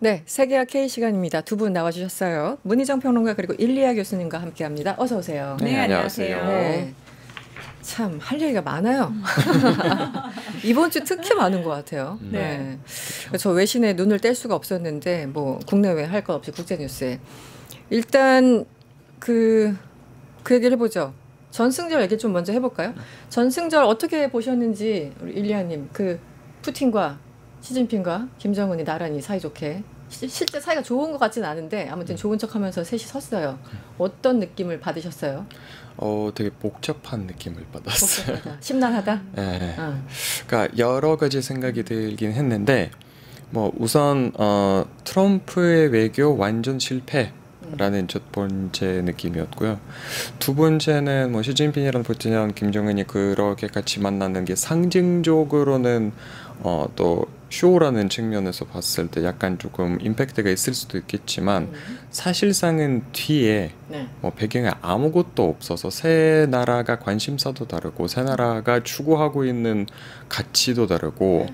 네, 세계화 K 시간입니다. 두 분 나와주셨어요. 문희정 평론가 그리고 일리아 교수님과 함께합니다. 어서 오세요. 네, 안녕하세요. 네, 참 할 얘기가 많아요. 이번 주 특히 많은 것 같아요. 네. 저 외신에 눈을 뗄 수가 없었는데 뭐 국내외 할 것 없이 국제 뉴스에 일단 그 얘기를 해보죠. 전승절 얘기 좀 먼저 해볼까요? 전승절 어떻게 보셨는지 우리 일리아님 그 푸틴과 시진핑과 김정은이 나란히 사이좋게 실제 사이가 좋은 것 같지는 않은데 아무튼 좋은 척하면서 셋이 섰어요. 어떤 느낌을 받으셨어요? 되게 복잡한 느낌을 받았어요. 복잡하다. 심란하다? 네. 그러니까 여러 가지 생각이 들긴 했는데 뭐 우선 트럼프의 외교 완전 실패라는 첫 번째 느낌이었고요. 두 번째는 뭐 시진핑이랑 푸틴이랑 김정은이 그렇게 같이 만나는 게 상징적으로는 또 쇼라는 측면에서 봤을 때 약간 조금 임팩트가 있을 수도 있겠지만 사실상은 뒤에 뭐 배경에 아무것도 없어서 세 나라가 관심사도 다르고 세 나라가 추구하고 있는 가치도 다르고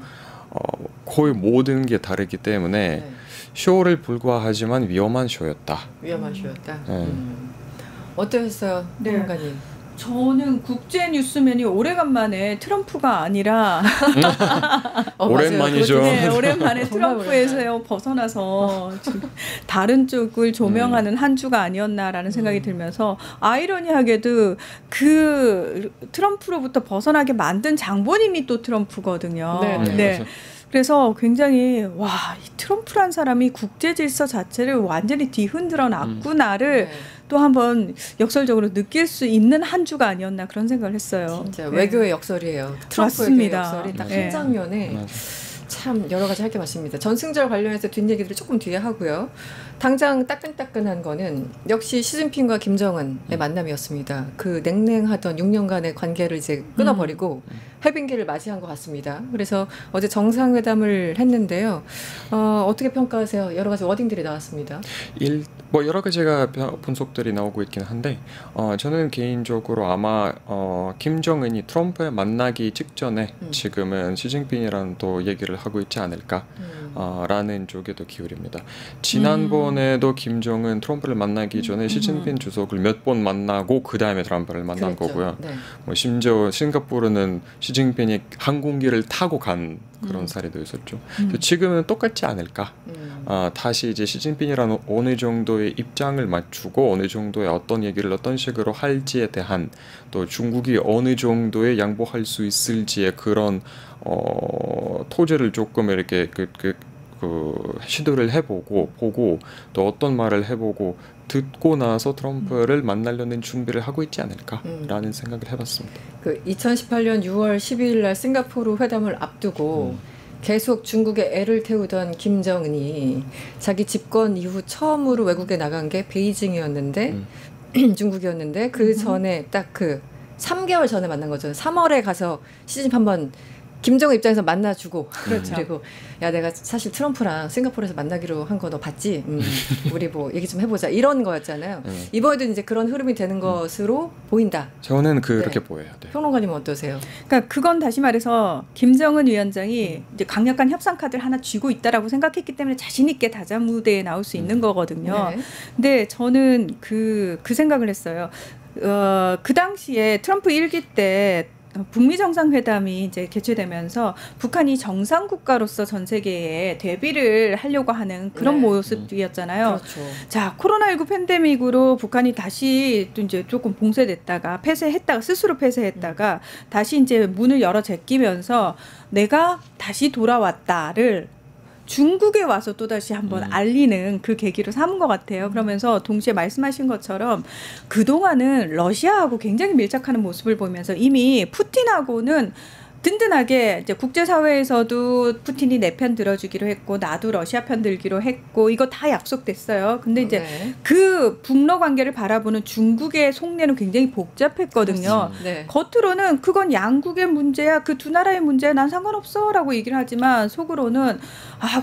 거의 모든 게 다르기 때문에 쇼를 불과하지만 위험한 쇼였다. 위험한 쇼였다. 어떠셨어요, 평론가님? 저는 국제 뉴스맨이 오래간만에 트럼프가 아니라 오랜만이죠. 네, 오랜만에 트럼프에서 벗어나서 다른 쪽을 조명하는 한 주가 아니었나라는 생각이 들면서 아이러니하게도 그 트럼프로부터 벗어나게 만든 장본인이 또 트럼프거든요. 네. 그래서 굉장히 이 트럼프란 사람이 국제 질서 자체를 완전히 뒤흔들어 놨구나를 또 한번 역설적으로 느낄 수 있는 한 주가 아니었나 그런 생각을 했어요. 진짜 외교의 역설이에요. 트럼프의 외교의 역설이 딱 한 장면에 참 여러 가지 할 게 많습니다. 전승절 관련해서 뒷얘기들을 조금 뒤에 하고요. 당장 따끈따끈한 거는 역시 시진핑과 김정은의 만남이었습니다. 그 냉랭하던 6년간의 관계를 이제 끊어버리고 해빙기를 맞이한 것 같습니다. 그래서 어제 정상회담을 했는데요. 어떻게 평가하세요? 여러 가지 워딩들이 나왔습니다. 뭐 여러 가지가 분석들이 나오고 있긴 한데 저는 개인적으로 아마 김정은이 트럼프에 만나기 직전에 지금은 시진핑이랑 또 얘기를 하고 있지 않을까라는 쪽에도 기울입니다. 지난번에도 김정은 트럼프를 만나기 전에 시진핑 주석을 몇 번 만나고 그 다음에 트럼프를 만난 그랬죠. 거고요. 네. 뭐 심지어 싱가포르는 시진핑이 항공기를 타고 간 그런 사례도 있었죠. 지금은 똑같지 않을까? 다시 이제 시진핑이라는 어느 정도의 입장을 맞추고 어느 정도의 어떤 얘기를 어떤 식으로 할지에 대한 또 중국이 어느 정도의 양보할 수 있을지의 그런 토지를 조금 이렇게 시도를 해보고 보고 또 어떤 말을 해보고 듣고 나서 트럼프를 만나려는 준비를 하고 있지 않을까라는 생각을 해봤습니다. 그 2018년 6월 12일 날 싱가포르 회담을 앞두고 계속 중국에 애를 태우던 김정은이 자기 집권 이후 처음으로 외국에 나간 게 베이징이었는데 중국이었는데 그 전에 딱 그 3개월 전에 만난 거죠. 3월에 가서 시진핑 한번 김정은 입장에서 만나주고 그렇죠. 그리고 야 내가 사실 트럼프랑 싱가포르에서 만나기로 한 거 너 봤지? 우리 뭐 얘기 좀 해보자 이런 거였잖아요. 이번에도 이제 그런 흐름이 되는 것으로 보인다. 저는 그렇게 보여요. 네. 평론가님은 어떠세요? 그러니까 그건 다시 말해서 김정은 위원장이 이제 강력한 협상 카드를 하나 쥐고 있다라고 생각했기 때문에 자신 있게 다자 무대에 나올 수 있는 거거든요. 네. 근데 저는 그 생각을 했어요. 그 당시에 트럼프 1기 때 북미 정상회담이 이제 개최되면서 북한이 정상 국가로서 전 세계에 대비를 하려고 하는 그런 네. 모습이었잖아요. 그렇죠. 자, 코로나19 팬데믹으로 북한이 다시 또 이제 조금 봉쇄됐다가 폐쇄했다가 스스로 폐쇄했다가 다시 이제 문을 열어 제끼면서 내가 다시 돌아왔다를 중국에 와서 또다시 한번 알리는 그 계기로 삼은 것 같아요. 그러면서 동시에 말씀하신 것처럼 그동안은 러시아하고 굉장히 밀착하는 모습을 보면서 이미 푸틴하고는 든든하게 이제 국제사회에서도 푸틴이 내 편 들어주기로 했고 나도 러시아 편 들기로 했고 이거 다 약속됐어요. 근데 이제 그 북러 관계를 바라보는 중국의 속내는 굉장히 복잡했거든요. 네. 겉으로는 그건 양국의 문제야. 그 두 나라의 문제야. 난 상관없어 라고 얘기를 하지만 속으로는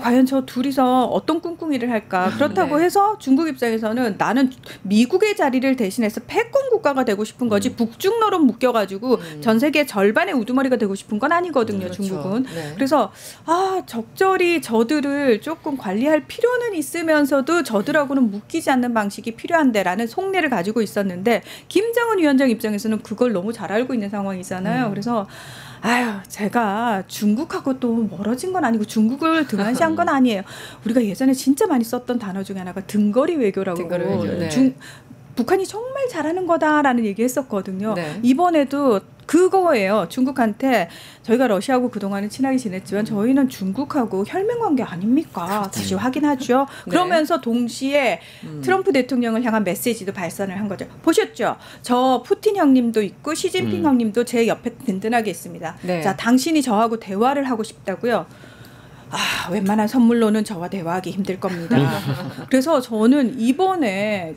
과연 저 둘이서 어떤 꿍꿍이를 할까. 그렇다고 해서 중국 입장에서는 나는 미국의 자리를 대신해서 패권 국가가 되고 싶은 거지 북중러로 묶여가지고 전 세계 절반의 우두머리가 되고 싶은 건 아니거든요. 그렇죠. 중국은. 네. 그래서 적절히 저들을 조금 관리할 필요는 있으면서도 저들하고는 묶이지 않는 방식이 필요한데라는 속내를 가지고 있었는데 김정은 위원장 입장에서는 그걸 너무 잘 알고 있는 상황이잖아요. 그래서 제가 중국하고 또 멀어진 건 아니고 중국을 등한시한 건 아니에요. 우리가 예전에 진짜 많이 썼던 단어 중에 하나가 등거리 외교라고. 등거리 외교. 네. 북한이 정말 잘하는 거다라는 얘기했었거든요. 네. 이번에도 그거예요. 중국한테 저희가 러시아하고 그동안은 친하게 지냈지만 저희는 중국하고 혈맹관계 아닙니까? 다시 확인하죠. 네. 그러면서 동시에 트럼프 대통령을 향한 메시지도 발산을 한 거죠. 보셨죠? 저 푸틴 형님도 있고 시진핑 형님도 제 옆에 든든하게 있습니다. 네. 자, 당신이 저하고 대화를 하고 싶다고요? 웬만한 선물로는 저와 대화하기 힘들 겁니다. 그래서 저는 이번에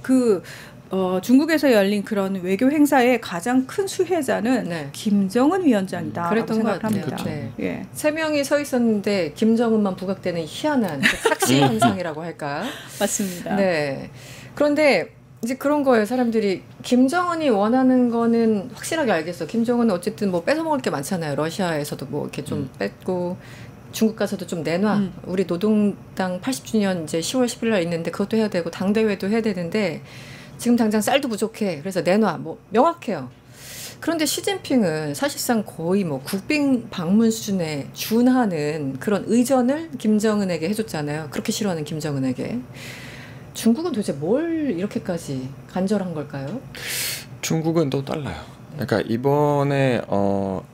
중국에서 열린 그런 외교 행사의 가장 큰 수혜자는 김정은 위원장이다. 그랬던 것 같아요. 네. 예. 3명이 서 있었는데 김정은만 부각되는 희한한 착시 현상이라고 할까? 맞습니다. 네. 그런데 이제 그런 거예요. 사람들이 김정은이 원하는 거는 확실하게 알겠어. 김정은은 어쨌든 뭐 뺏어먹을 게 많잖아요. 러시아에서도 뭐 이렇게 좀 뺏고 중국 가서도 좀 내놔. 우리 노동당 80주년 이제 10월 10일 날 있는데 그것도 해야 되고 당대회도 해야 되는데 지금 당장 쌀도 부족해. 그래서 내놔. 뭐 명확해요. 그런데 시진핑은 사실상 거의 뭐 국빈 방문 수준에 준하는 그런 의전을 김정은에게 해줬잖아요. 그렇게 싫어하는 김정은에게. 중국은 도대체 뭘 이렇게까지 간절한 걸까요? 중국은 또 달라요. 그러니까 이번에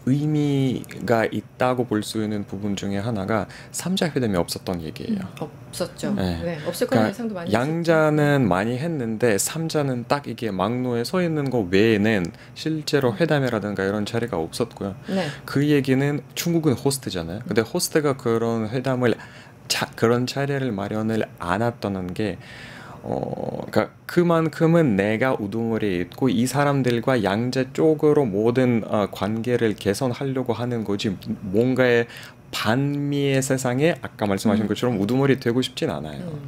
의미가 있다고 볼 수 있는 부분 중에 하나가 3자 회담이 없었던 얘기예요. 없었죠. 네. 네, 없을 거라는 예상도 많이 양자는 많이 했는데 3자는 딱 이게 막로에 서 있는 거 외에는 실제로 회담이라든가 이런 자리가 없었고요. 네. 그 얘기는 중국은 호스트잖아요. 근데 호스트가 그런 회담을 그런 자리를 마련을 안 했다는 게 그러니까 그만큼은 내가 우두머리에 있고 이 사람들과 양자 쪽으로 모든 관계를 개선하려고 하는 거지 뭔가의 반미의 세상에 아까 말씀하신 것처럼 우두머리 되고 싶진 않아요.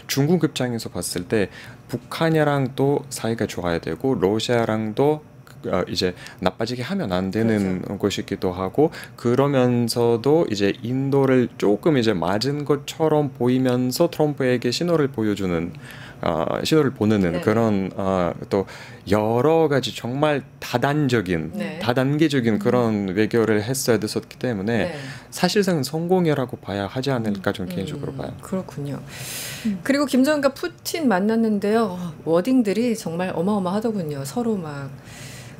중국 입장에서 봤을 때 북한이랑 또 사이가 좋아야 되고 러시아랑도 이제 나빠지게 하면 안 되는 것이기도 하고 그러면서도 이제 인도를 조금 이제 맞은 것처럼 보이면서 트럼프에게 신호를 보여주는 신호를 보내는 그런 또 여러 가지 정말 다단계적인 그런 외교를 했어야 됐었기 때문에 사실상 성공이라고 봐야 하지 않을까 좀 개인적으로 봐요. 그렇군요. 그리고 김정은과 푸틴 만났는데요. 워딩들이 정말 어마어마하더군요. 서로 막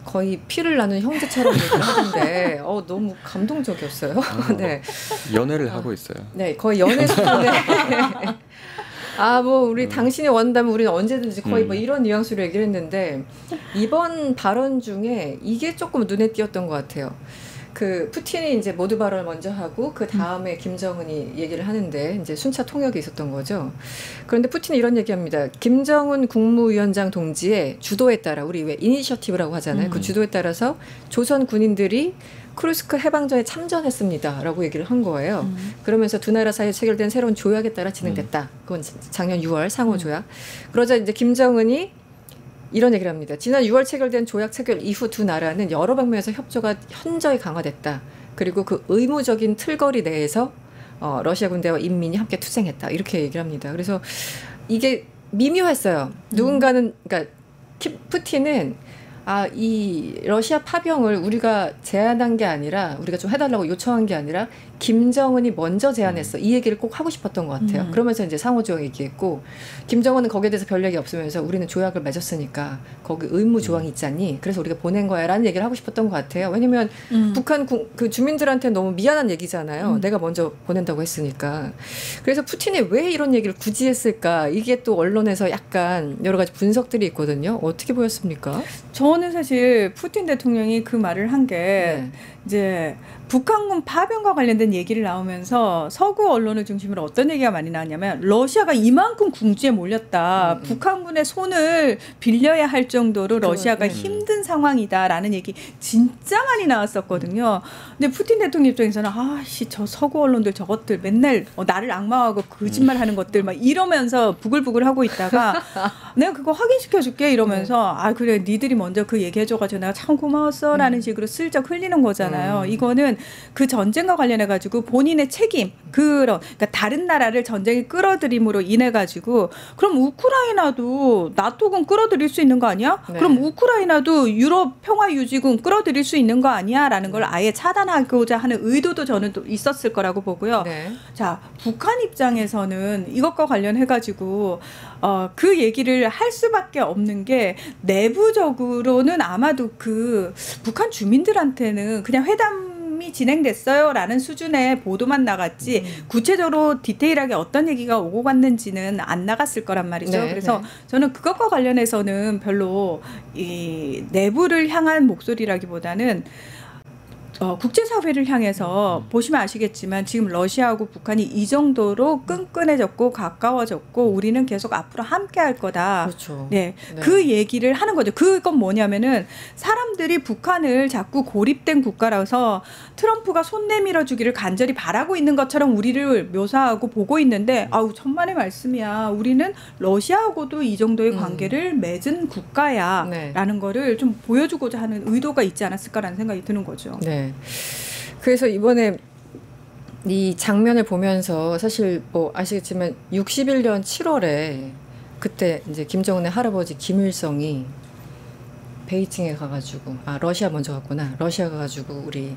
거의 피를 나눈 형제처럼 얘기를 하던데 너무 감동적이었어요. 네. 연애를 하고 있어요. 네, 거의 연애 수준에 뭐 우리 당신이 원한다면 우리는 언제든지 거의 뭐 이런 뉘앙스로 얘기를 했는데 이번 발언 중에 이게 조금 눈에 띄었던 것 같아요. 그 푸틴이 이제 모두 발언을 먼저 하고 그 다음에 김정은이 얘기를 하는데 이제 순차 통역이 있었던 거죠. 그런데 푸틴이 이런 얘기합니다. 김정은 국무위원장 동지의 주도에 따라 우리 왜 이니셔티브라고 하잖아요. 그 주도에 따라서 조선 군인들이 쿠르스크 해방전에 참전했습니다라고 얘기를 한 거예요. 그러면서 두 나라 사이에 체결된 새로운 조약에 따라 진행됐다. 그건 작년 6월 상호 조약. 그러자 이제 김정은이 이런 얘기를 합니다. 지난 6월 체결된 조약 체결 이후 두 나라는 여러 방면에서 협조가 현저히 강화됐다. 그리고 그 의무적인 틀거리 내에서 러시아 군대와 인민이 함께 투쟁했다. 이렇게 얘기를 합니다. 그래서 이게 미묘했어요. 누군가는 그러니까 푸틴은 이 러시아 파병을 우리가 제안한 게 아니라 우리가 좀 해달라고 요청한 게 아니라 김정은이 먼저 제안했어. 이 얘기를 꼭 하고 싶었던 것 같아요. 그러면서 이제 상호조약 얘기했고 김정은은 거기에 대해서 별 얘기 없으면서 우리는 조약을 맺었으니까 거기 의무 조항이 있잖니. 그래서 우리가 보낸 거야 라는 얘기를 하고 싶었던 것 같아요. 왜냐면 북한 그 주민들한테 너무 미안한 얘기잖아요. 내가 먼저 보낸다고 했으니까. 그래서 푸틴이 왜 이런 얘기를 굳이 했을까. 이게 또 언론에서 약간 여러 가지 분석들이 있거든요. 어떻게 보였습니까? 저는 사실 푸틴 대통령이 그 말을 한 게 이제 북한군 파병과 관련된 얘기를 나오면서 서구 언론을 중심으로 어떤 얘기가 많이 나왔냐면 러시아가 이만큼 궁지에 몰렸다. 북한군의 손을 빌려야 할 정도로 러시아가 힘든 상황이다라는 얘기 진짜 많이 나왔었거든요. 근데 푸틴 대통령 입장에서는 저 서구 언론들 저것들 맨날 나를 악마하고 거짓말하는 것들 막 이러면서 부글부글 하고 있다가 내가 그거 확인시켜줄게 이러면서 그래 니들이 먼저 그 얘기해줘가지고 내가 참 고마웠어라는 식으로 슬쩍 흘리는 거잖아요. 이거는 그 전쟁과 관련해 가지고 본인의 책임 그러니까 다른 나라를 전쟁에 끌어들임으로 인해 가지고 그럼 우크라이나도 나토군 끌어들일 수 있는 거 아니야? 그럼 우크라이나도 유럽 평화유지군 끌어들일 수 있는 거 아니야?라는 걸 아예 차단하고자 하는 의도도 저는 또 있었을 거라고 보고요. 자, 북한 입장에서는 이것과 관련해 가지고 그 얘기를 할 수밖에 없는 게 내부적으로는 아마도 그 북한 주민들한테는 그냥 회담이 진행됐어요라는 수준의 보도만 나갔지 구체적으로 디테일하게 어떤 얘기가 오고 갔는지는 안 나갔을 거란 말이죠. 그래서 저는 그것과 관련해서는 별로 이 내부를 향한 목소리라기보다는 국제사회를 향해서 보시면 아시겠지만 지금 러시아하고 북한이 이 정도로 끈끈해졌고 가까워졌고 우리는 계속 앞으로 함께할 거다. 그렇죠. 그 얘기를 하는 거죠. 그건 뭐냐면은 사람들이 북한을 자꾸 고립된 국가라서 트럼프가 손 내밀어 주기를 간절히 바라고 있는 것처럼 우리를 묘사하고 보고 있는데 천만의 말씀이야. 우리는 러시아하고도 이 정도의 관계를 맺은 국가야라는 거를 좀 보여주고자 하는 의도가 있지 않았을까라는 생각이 드는 거죠. 그래서 이번에 이 장면을 보면서 사실 뭐 아시겠지만 61년 7월에 그때 이제 김정은의 할아버지 김일성이 베이징에 가가지고 러시아 먼저 갔구나. 러시아 가가지고 우리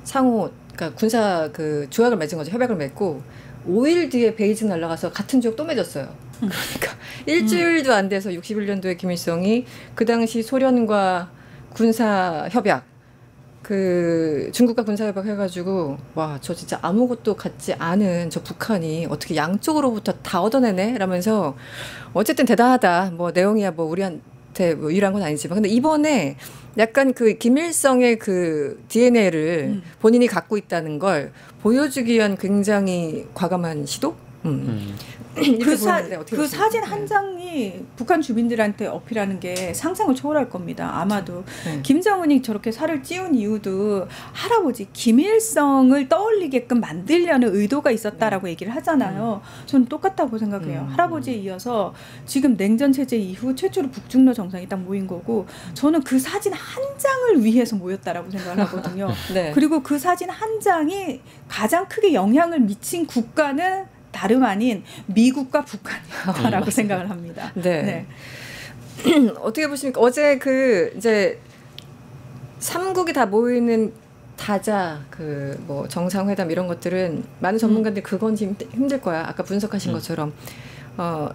상호 그러니까 군사 그 조약을 맺은 거죠. 협약을 맺고 5일 뒤에 베이징 날아가서 같은 조약 또 맺었어요. 그러니까 일주일도 안 돼서 61년도에 김일성이 그 당시 소련과 군사 협약 그 중국과 군사협약 해가지고 저 진짜 아무것도 같지 않은 저 북한이 어떻게 양쪽으로부터 다 얻어내네 라면서 어쨌든 대단하다. 뭐 내용이야 뭐 우리한테 뭐 유리한 건 아니지만 근데 이번에 약간 그 김일성의 그 DNA를 본인이 갖고 있다는 걸 보여주기 위한 굉장히 과감한 시도? 그 사진 한 장이 북한 주민들한테 어필하는 게 상상을 초월할 겁니다. 아마도 네. 김정은이 저렇게 살을 찌운 이유도 할아버지 김일성을 떠올리게끔 만들려는 의도가 있었다라고 얘기를 하잖아요. 저는 똑같다고 생각해요. 할아버지에 이어서 지금 냉전 체제 이후 최초로 북중러 정상이 딱 모인 거고 저는 그 사진 한 장을 위해서 모였다라고 생각을 하거든요. 네. 그리고 그 사진 한 장이 가장 크게 영향을 미친 국가는 다름 아닌 미국과 북한이라고 생각을 합니다. 네. 네. 어떻게 보십니까? 어제 이제 3국이 다 모이는 다자 뭐 정상회담 이런 것들은 많은 전문가들이 그건 힘들 거야. 아까 분석하신 것처럼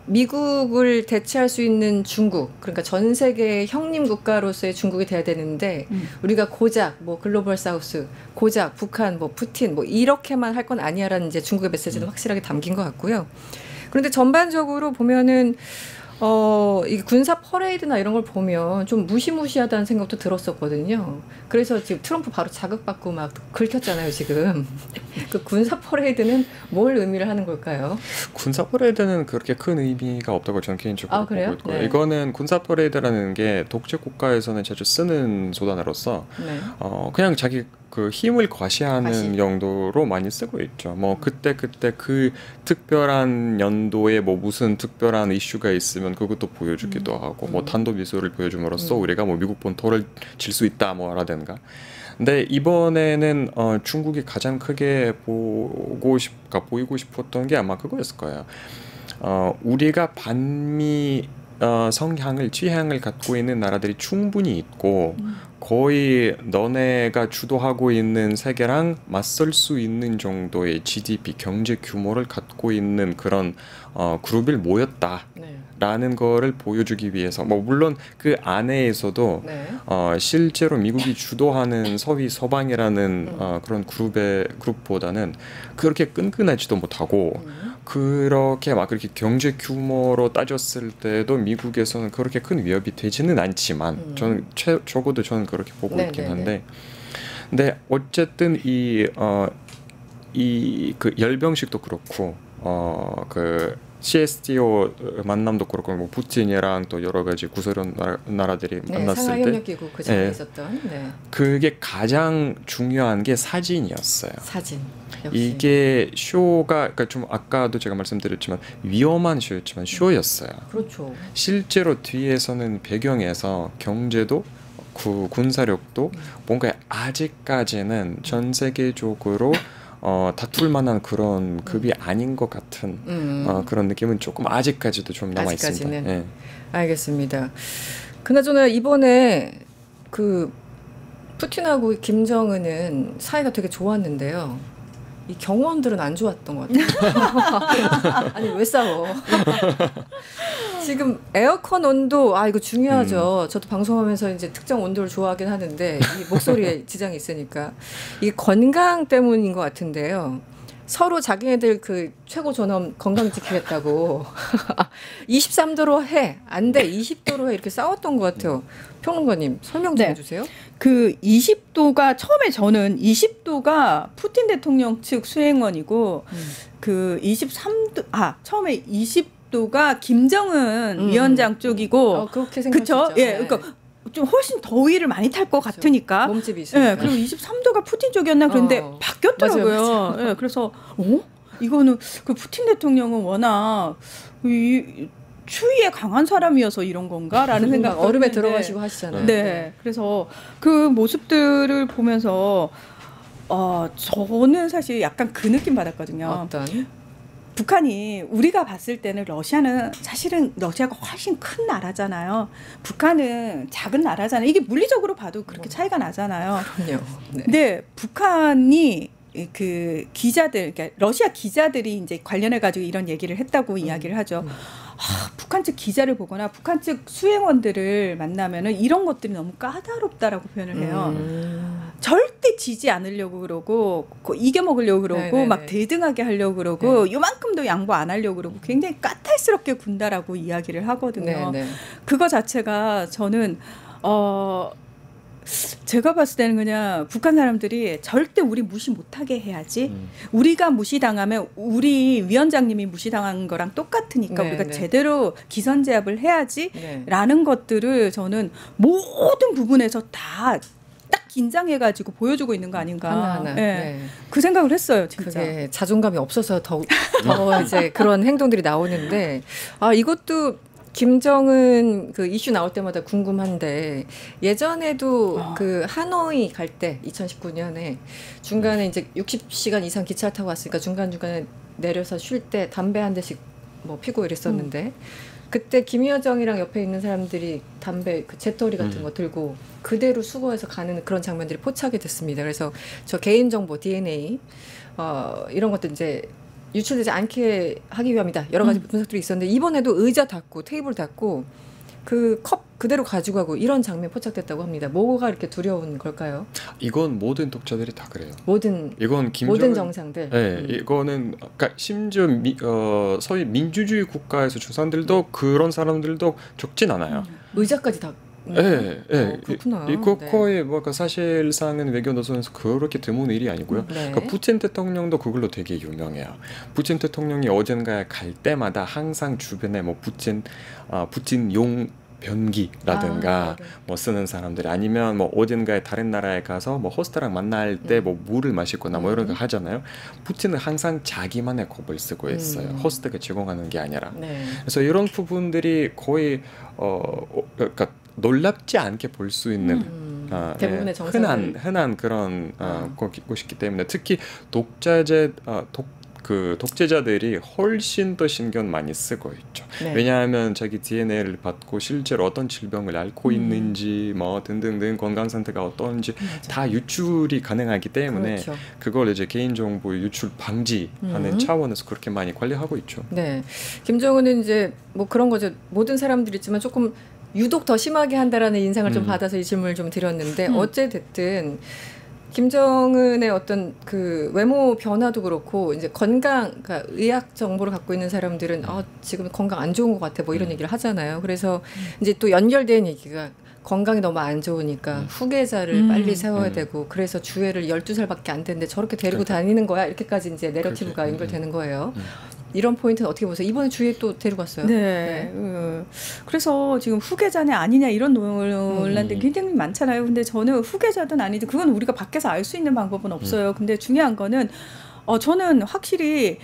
미국을 대체할 수 있는 중국, 그러니까 전 세계의 형님 국가로서의 중국이 돼야 되는데 우리가 고작 뭐 글로벌 사우스, 고작 북한, 뭐 푸틴, 뭐 이렇게만 할 건 아니야라는 이제 중국의 메시지는 확실하게 담긴 것 같고요. 그런데 전반적으로 보면은 이 군사 퍼레이드나 이런 걸 보면 좀 무시무시하다는 생각도 들었었거든요. 그래서 지금 트럼프 바로 자극받고 막 긁혔잖아요, 지금. 그 군사 퍼레이드는 뭘 의미를 하는 걸까요? 군사 퍼레이드는 그렇게 큰 의미가 없다고 저는 개인적으로 보고 있고요. 네. 이거는 군사 퍼레이드라는 게 독재 국가에서는 자주 쓰는 소단으로서 네. 그냥 자기 그 힘을 과시하는 용도로 많이 쓰고 있죠. 뭐 그때 그 특별한 연도에 뭐 무슨 특별한 이슈가 있으면 그것도 보여주기도 하고 뭐 탄도 미술을 보여줌으로써 우리가 뭐 미국 본토를 질 수 있다 뭐라든가. 근데 이번에는 중국이 가장 크게 보이고 싶었던 게 아마 그거였을 거예요. 우리가 반미 성향을 취향을 갖고 있는 나라들이 충분히 있고 거의 너네가 주도하고 있는 세계랑 맞설 수 있는 정도의 GDP 경제 규모를 갖고 있는 그런 그룹을 모였다라는 거를 보여주기 위해서 뭐 물론 그 안에에서도 실제로 미국이 주도하는 서방이라는 그런 그룹보다는 그렇게 끈끈하지도 못하고 그렇게 막 그렇게 경제 규모로 따졌을 때도 미국에서는 그렇게 큰 위협이 되지는 않지만 저는 적어도 저는 그렇게 보고 있긴 한데 근데 어쨌든 이 그 열병식도 그렇고 그 CSTO 만남도 그렇고 뭐 푸틴이랑 또 여러 가지 구소련 나라들이 만났을 때 상하협력기구 그 자리에 있었던 그게 가장 중요한 게 사진이었어요. 사진. 역시. 이게 쇼가 그러니까 좀 아까도 제가 말씀드렸지만 위험한 쇼였지만 쇼였어요. 그렇죠. 실제로 뒤에서는 배경에서 경제도 군사력도 뭔가 아직까지는 전 세계적으로 다툴 만한 그런 급이 아닌 것 같은 그런 느낌은 조금 아직까지도 좀 남아 있습니다. 네. 알겠습니다. 그나저나 이번에 그 푸틴하고 김정은은 사이가 되게 좋았는데요. 이 경호원들은 안 좋았던 것 같아요. 아니 왜 싸워? 지금 에어컨 온도 이거 중요하죠. 저도 방송하면서 이제 특정 온도를 좋아하긴 하는데 이 목소리에 지장이 있으니까 이게 건강 때문인 것 같은데요. 서로 자기네들 그 최고 존엄 건강 지키겠다고 23도로 해, 안 돼, 20도로 해 이렇게 싸웠던 것 같아요. 평론가님 설명 좀 해주세요. 그 20도가 처음에 저는 20도가 푸틴 대통령 측 수행원이고 그 23도 처음에 20도가 김정은 위원장 쪽이고 그렇게 생각했죠. 예, 그러니까 좀 훨씬 더위를 많이 탈 것 같으니까. 몸집이 있으니까. 예, 그리고 23도가 푸틴 쪽이었나 그런데 바뀌었더라고요. 맞아요. 예, 그래서 이거는 그 푸틴 대통령은 워낙 추위에 강한 사람이어서 이런 건가라는 생각. 얼음에 들어가시고 하시잖아요. 네, 그래서 그 모습들을 보면서 저는 사실 약간 그 느낌 받았거든요. 어떤? 북한이 우리가 봤을 때는 러시아는 사실은 러시아가 훨씬 큰 나라잖아요. 북한은 작은 나라잖아요. 이게 물리적으로 봐도 그렇게 차이가 나잖아요. 그럼요. 네. 근데 북한이 그 기자들, 그러니까 러시아 기자들이 이제 관련해 가지고 이런 얘기를 했다고 이야기를 하죠. 북한 측 기자를 보거나 북한 측 수행원들을 만나면은 이런 것들이 너무 까다롭다라고 표현을 해요. 절대 지지 않으려고 그러고 이겨먹으려고 그러고 네네네. 막 대등하게 하려고 그러고 요만큼도 양보 안 하려고 그러고 굉장히 까탈스럽게 군다라고 이야기를 하거든요. 네네. 그거 자체가 저는 제가 봤을 때는 그냥 북한 사람들이 절대 우리 무시 못하게 해야지. 우리가 무시당하면 우리 위원장님이 무시당한 거랑 똑같으니까 우리가 제대로 기선제압을 해야지라는 것들을 저는 모든 부분에서 다 딱 긴장해가지고 보여주고 있는 거 아닌가. 하나하나. 네. 그 생각을 했어요, 진짜. 그게 자존감이 없어서 더 이제 그런 행동들이 나오는데, 이것도 김정은 그 이슈 나올 때마다 궁금한데, 예전에도 그 하노이 갈 때 2019년에 중간에 이제 60시간 이상 기차를 타고 왔으니까 중간중간에 내려서 쉴 때 담배 한 대씩 뭐 피고 이랬었는데, 그때 김여정이랑 옆에 있는 사람들이 담배 그 재떨이 같은 거 들고 그대로 수거해서 가는 그런 장면들이 포착이 됐습니다. 그래서 저 개인정보 DNA 이런 것도 이제 유출되지 않게 하기 위함이다. 여러 가지 분석들이 있었는데, 이번에도 의자 닫고 테이블 닫고 그 컵 그대로 가지고 가고 이런 장면 포착됐다고 합니다. 뭐가 이렇게 두려운 걸까요? 이건 모든 독자들이 다 그래요. 모든 정상들. 네, 이거는 그러니까 심지어 소위 민주주의 국가에서 주산들도 그런 사람들도 적진 않아요. 의자까지 다. 네. 그렇구나. 이거 거의 뭐가 사실상은 외교 노선에서 그렇게 드문 일이 아니고요. 그러니까 푸틴 대통령도 그걸로 되게 유명해요. 푸틴 대통령이 어딘가에 갈 때마다 항상 주변에 뭐 푸틴용 변기라든가 뭐 쓰는 사람들이, 아니면 뭐 어딘가에 다른 나라에 가서 뭐 호스트랑 만날 때 뭐 물을 마시거나 뭐 이런 거 하잖아요. 푸틴은 항상 자기만의 컵을 쓰고 있어요. 호스트가 제공하는 게 아니라. 그래서 이런 부분들이 거의 그러니까 놀랍지 않게 볼 수 있는 대부분의 흔한 그런 곳이기 때문에, 특히 독재자들이 훨씬 더 신경 많이 쓰고 있죠. 왜냐하면 자기 DNA를 받고 실제로 어떤 질병을 앓고 있는지 뭐 등등등 건강 상태가 어떤지 다 유출이 가능하기 때문에 그걸 이제 개인정보 유출 방지하는 차원에서 그렇게 많이 관리하고 있죠. 네, 김정은은 이제 뭐 그런 거죠. 모든 사람들이 있지만 조금 유독 더 심하게 한다라는 인상을 좀 받아서 이 질문을 좀 드렸는데, 어째 됐든 김정은의 어떤 그 외모 변화도 그렇고, 이제 그러니까 의학 정보를 갖고 있는 사람들은 지금 건강 안 좋은 것 같아 뭐 이런 얘기를 하잖아요. 그래서 이제 또 연결된 얘기가 건강이 너무 안 좋으니까 후계자를 빨리 세워야 되고, 그래서 주애를 12살밖에 안 됐는데 저렇게 데리고 다니는 거야, 이렇게까지 이제 내러티브가 연결되는 거예요. 이런 포인트는 어떻게 보세요? 이번에 주위에 또 데리고 왔어요. 네. 그래서 지금 후계자냐 아니냐 이런 논란들이 굉장히 많잖아요. 근데 저는 후계자든 아니든 그건 우리가 밖에서 알 수 있는 방법은 없어요. 근데 중요한 거는 저는 확실히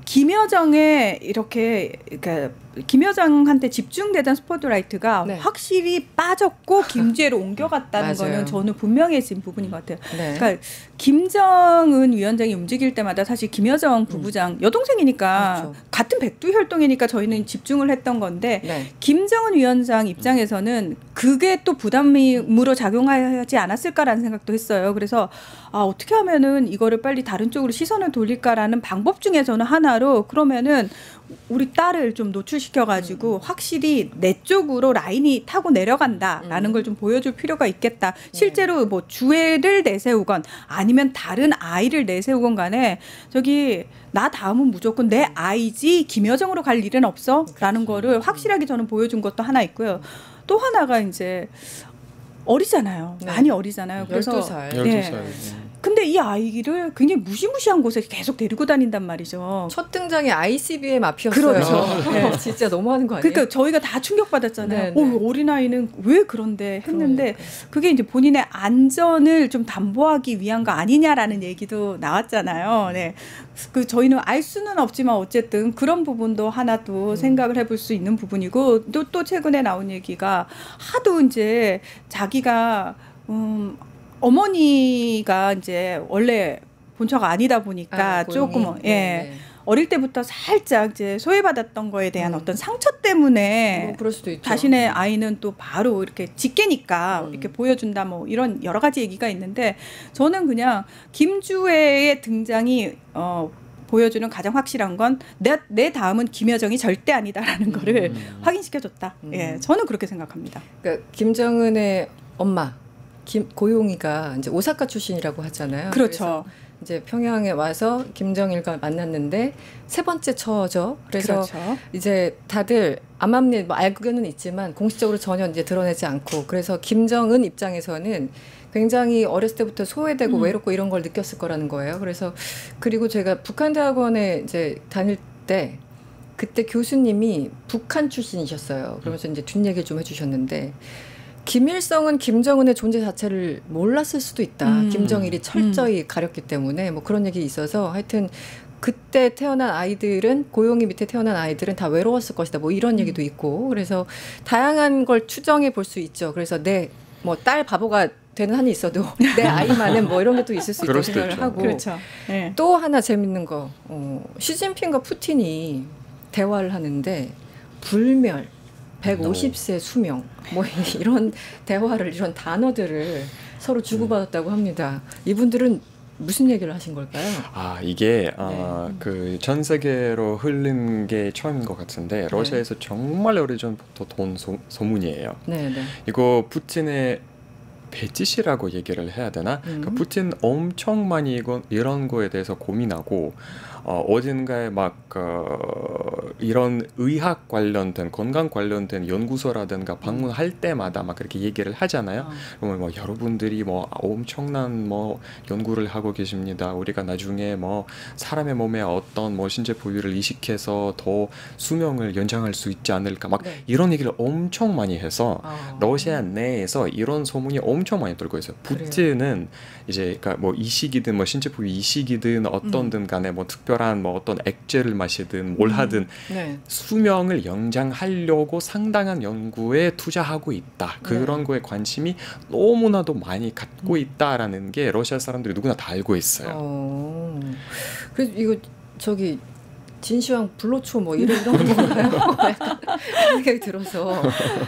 김여정의 그러니까 김여정한테 집중되던 스포트라이트가 확실히 빠졌고 김주애로 옮겨갔다는 거는 저는 분명해진 부분인 것 같아요. 그러니까 김정은 위원장이 움직일 때마다 사실 김여정 부부장 여동생이니까 같은 백두혈통이니까 저희는 집중을 했던 건데, 김정은 위원장 입장에서는 그게 또 부담으로 작용하지 않았을까라는 생각도 했어요. 그래서 어떻게 하면은 이거를 빨리 다른 쪽으로 시선을 돌릴까라는 방법 중에 저는 하나로, 그러면은 우리 딸을 좀 노출시켜가지고 확실히 내 쪽으로 라인이 타고 내려간다라는 걸 좀 보여줄 필요가 있겠다. 실제로 뭐 주애를 내세우건 아니면 다른 아이를 내세우건 간에 나 다음은 무조건 내 아이지 김여정으로 갈 일은 없어 라는 거를 확실하게 저는 보여준 것도 하나 있고요. 또 하나가 이제 어리잖아요. 많이 어리잖아요. 그래서 12살. 근데 이 아이를 굉장히 무시무시한 곳에 계속 데리고 다닌단 말이죠. 첫 등장이 ICBM 앞이었어요. 그렇죠. 진짜 너무하는 거 아니에요? 그러니까 저희가 다 충격받았잖아요. 어린아이는 왜 그런데 했는데, 그게 이제 본인의 안전을 좀 담보하기 위한 거 아니냐라는 얘기도 나왔잖아요. 저희는 알 수는 없지만 어쨌든 그런 부분도 하나 또 생각을 해볼 수 있는 부분이고, 또 최근에 나온 얘기가 하도 이제 자기가 어머니가 이제 원래 본처가 아니다 보니까 조금 어릴 때부터 살짝 이제 소외받았던 거에 대한 어떤 상처 때문에 그럴 수도 있죠. 자신의 아이는 또 바로 이렇게 직계니까 이렇게 보여준다 뭐 이런 여러 가지 얘기가 있는데, 저는 그냥 김주애의 등장이 보여주는 가장 확실한 건 내 다음은 김여정이 절대 아니다라는 거를 확인시켜줬다. 저는 그렇게 생각합니다. 그러니까 김정은의 엄마 고용이가 이제 오사카 출신이라고 하잖아요. 그렇죠. 이제 평양에 와서 김정일과 만났는데 세 번째 처죠. 그래서 그렇죠. 이제 다들 암암리 뭐 알고는 있지만 공식적으로 전혀 이제 드러내지 않고 그래서 김정은 입장에서는 굉장히 어렸을 때부터 소외되고 외롭고 이런 걸 느꼈을 거라는 거예요. 그래서 그리고 제가 북한대학원에 이제 다닐 때 그때 교수님이 북한 출신이셨어요. 그러면서 이제 뒷얘기를 좀 해주셨는데 김일성은 김정은의 존재 자체를 몰랐을 수도 있다. 김정일이 철저히 가렸기 때문에 뭐 그런 얘기 있어서 하여튼 그때 태어난 아이들은 고용이 밑에 태어난 아이들은 다 외로웠을 것이다. 뭐 이런 얘기도 있고 그래서 다양한 걸 추정해 볼 수 있죠. 그래서 내 뭐 딸 바보가 되는 한이 있어도 내 아이만은 뭐 이런 게 또 있을 수 있다고 생각을 하고 그렇죠. 네. 또 하나 재밌는 거 시진핑과 푸틴이 대화를 하는데 불멸 150세 수명 뭐 이런 대화를 이런 단어들을 서로 주고받았다고 합니다. 이분들은 무슨 얘기를 하신 걸까요? 아 이게 그 전 세계로 흘린 게 처음인 것 같은데 러시아에서 정말 오래전부터 돈 소문이에요. 네. 이거 푸틴의 배짓이라고 얘기를 해야 되나? 그러니까 푸틴 엄청 많이 이런 거에 대해서 고민하고 어딘가에 막 이런 의학 관련된 건강 관련된 연구소라든가 방문할 때마다 막 그렇게 얘기를 하잖아요. 그러면 뭐 여러분들이 뭐 엄청난 뭐 연구를 하고 계십니다. 우리가 나중에 뭐 사람의 몸에 어떤 뭐 신체 부위를 이식해서 더 수명을 연장할 수 있지 않을까 막 이런 얘기를 엄청 많이 해서 러시아 내에서 이런 소문이 엄청 많이 돌고 있어요. 푸틴은 이제 그러니까 뭐 이식이든 뭐 신체 부위 이식이든 어떤든 간에 뭐 특별한 뭐 어떤 액체를 마시든 뭘 하든 수명을 연장하려고 상당한 연구에 투자하고 있다. 그런 거에 관심이 너무나도 많이 갖고 있다라는 게 러시아 사람들이 누구나 다 알고 있어요. 그래서 이거 저기 진시황 불로초 뭐 이런 건가요? 생각이 들어서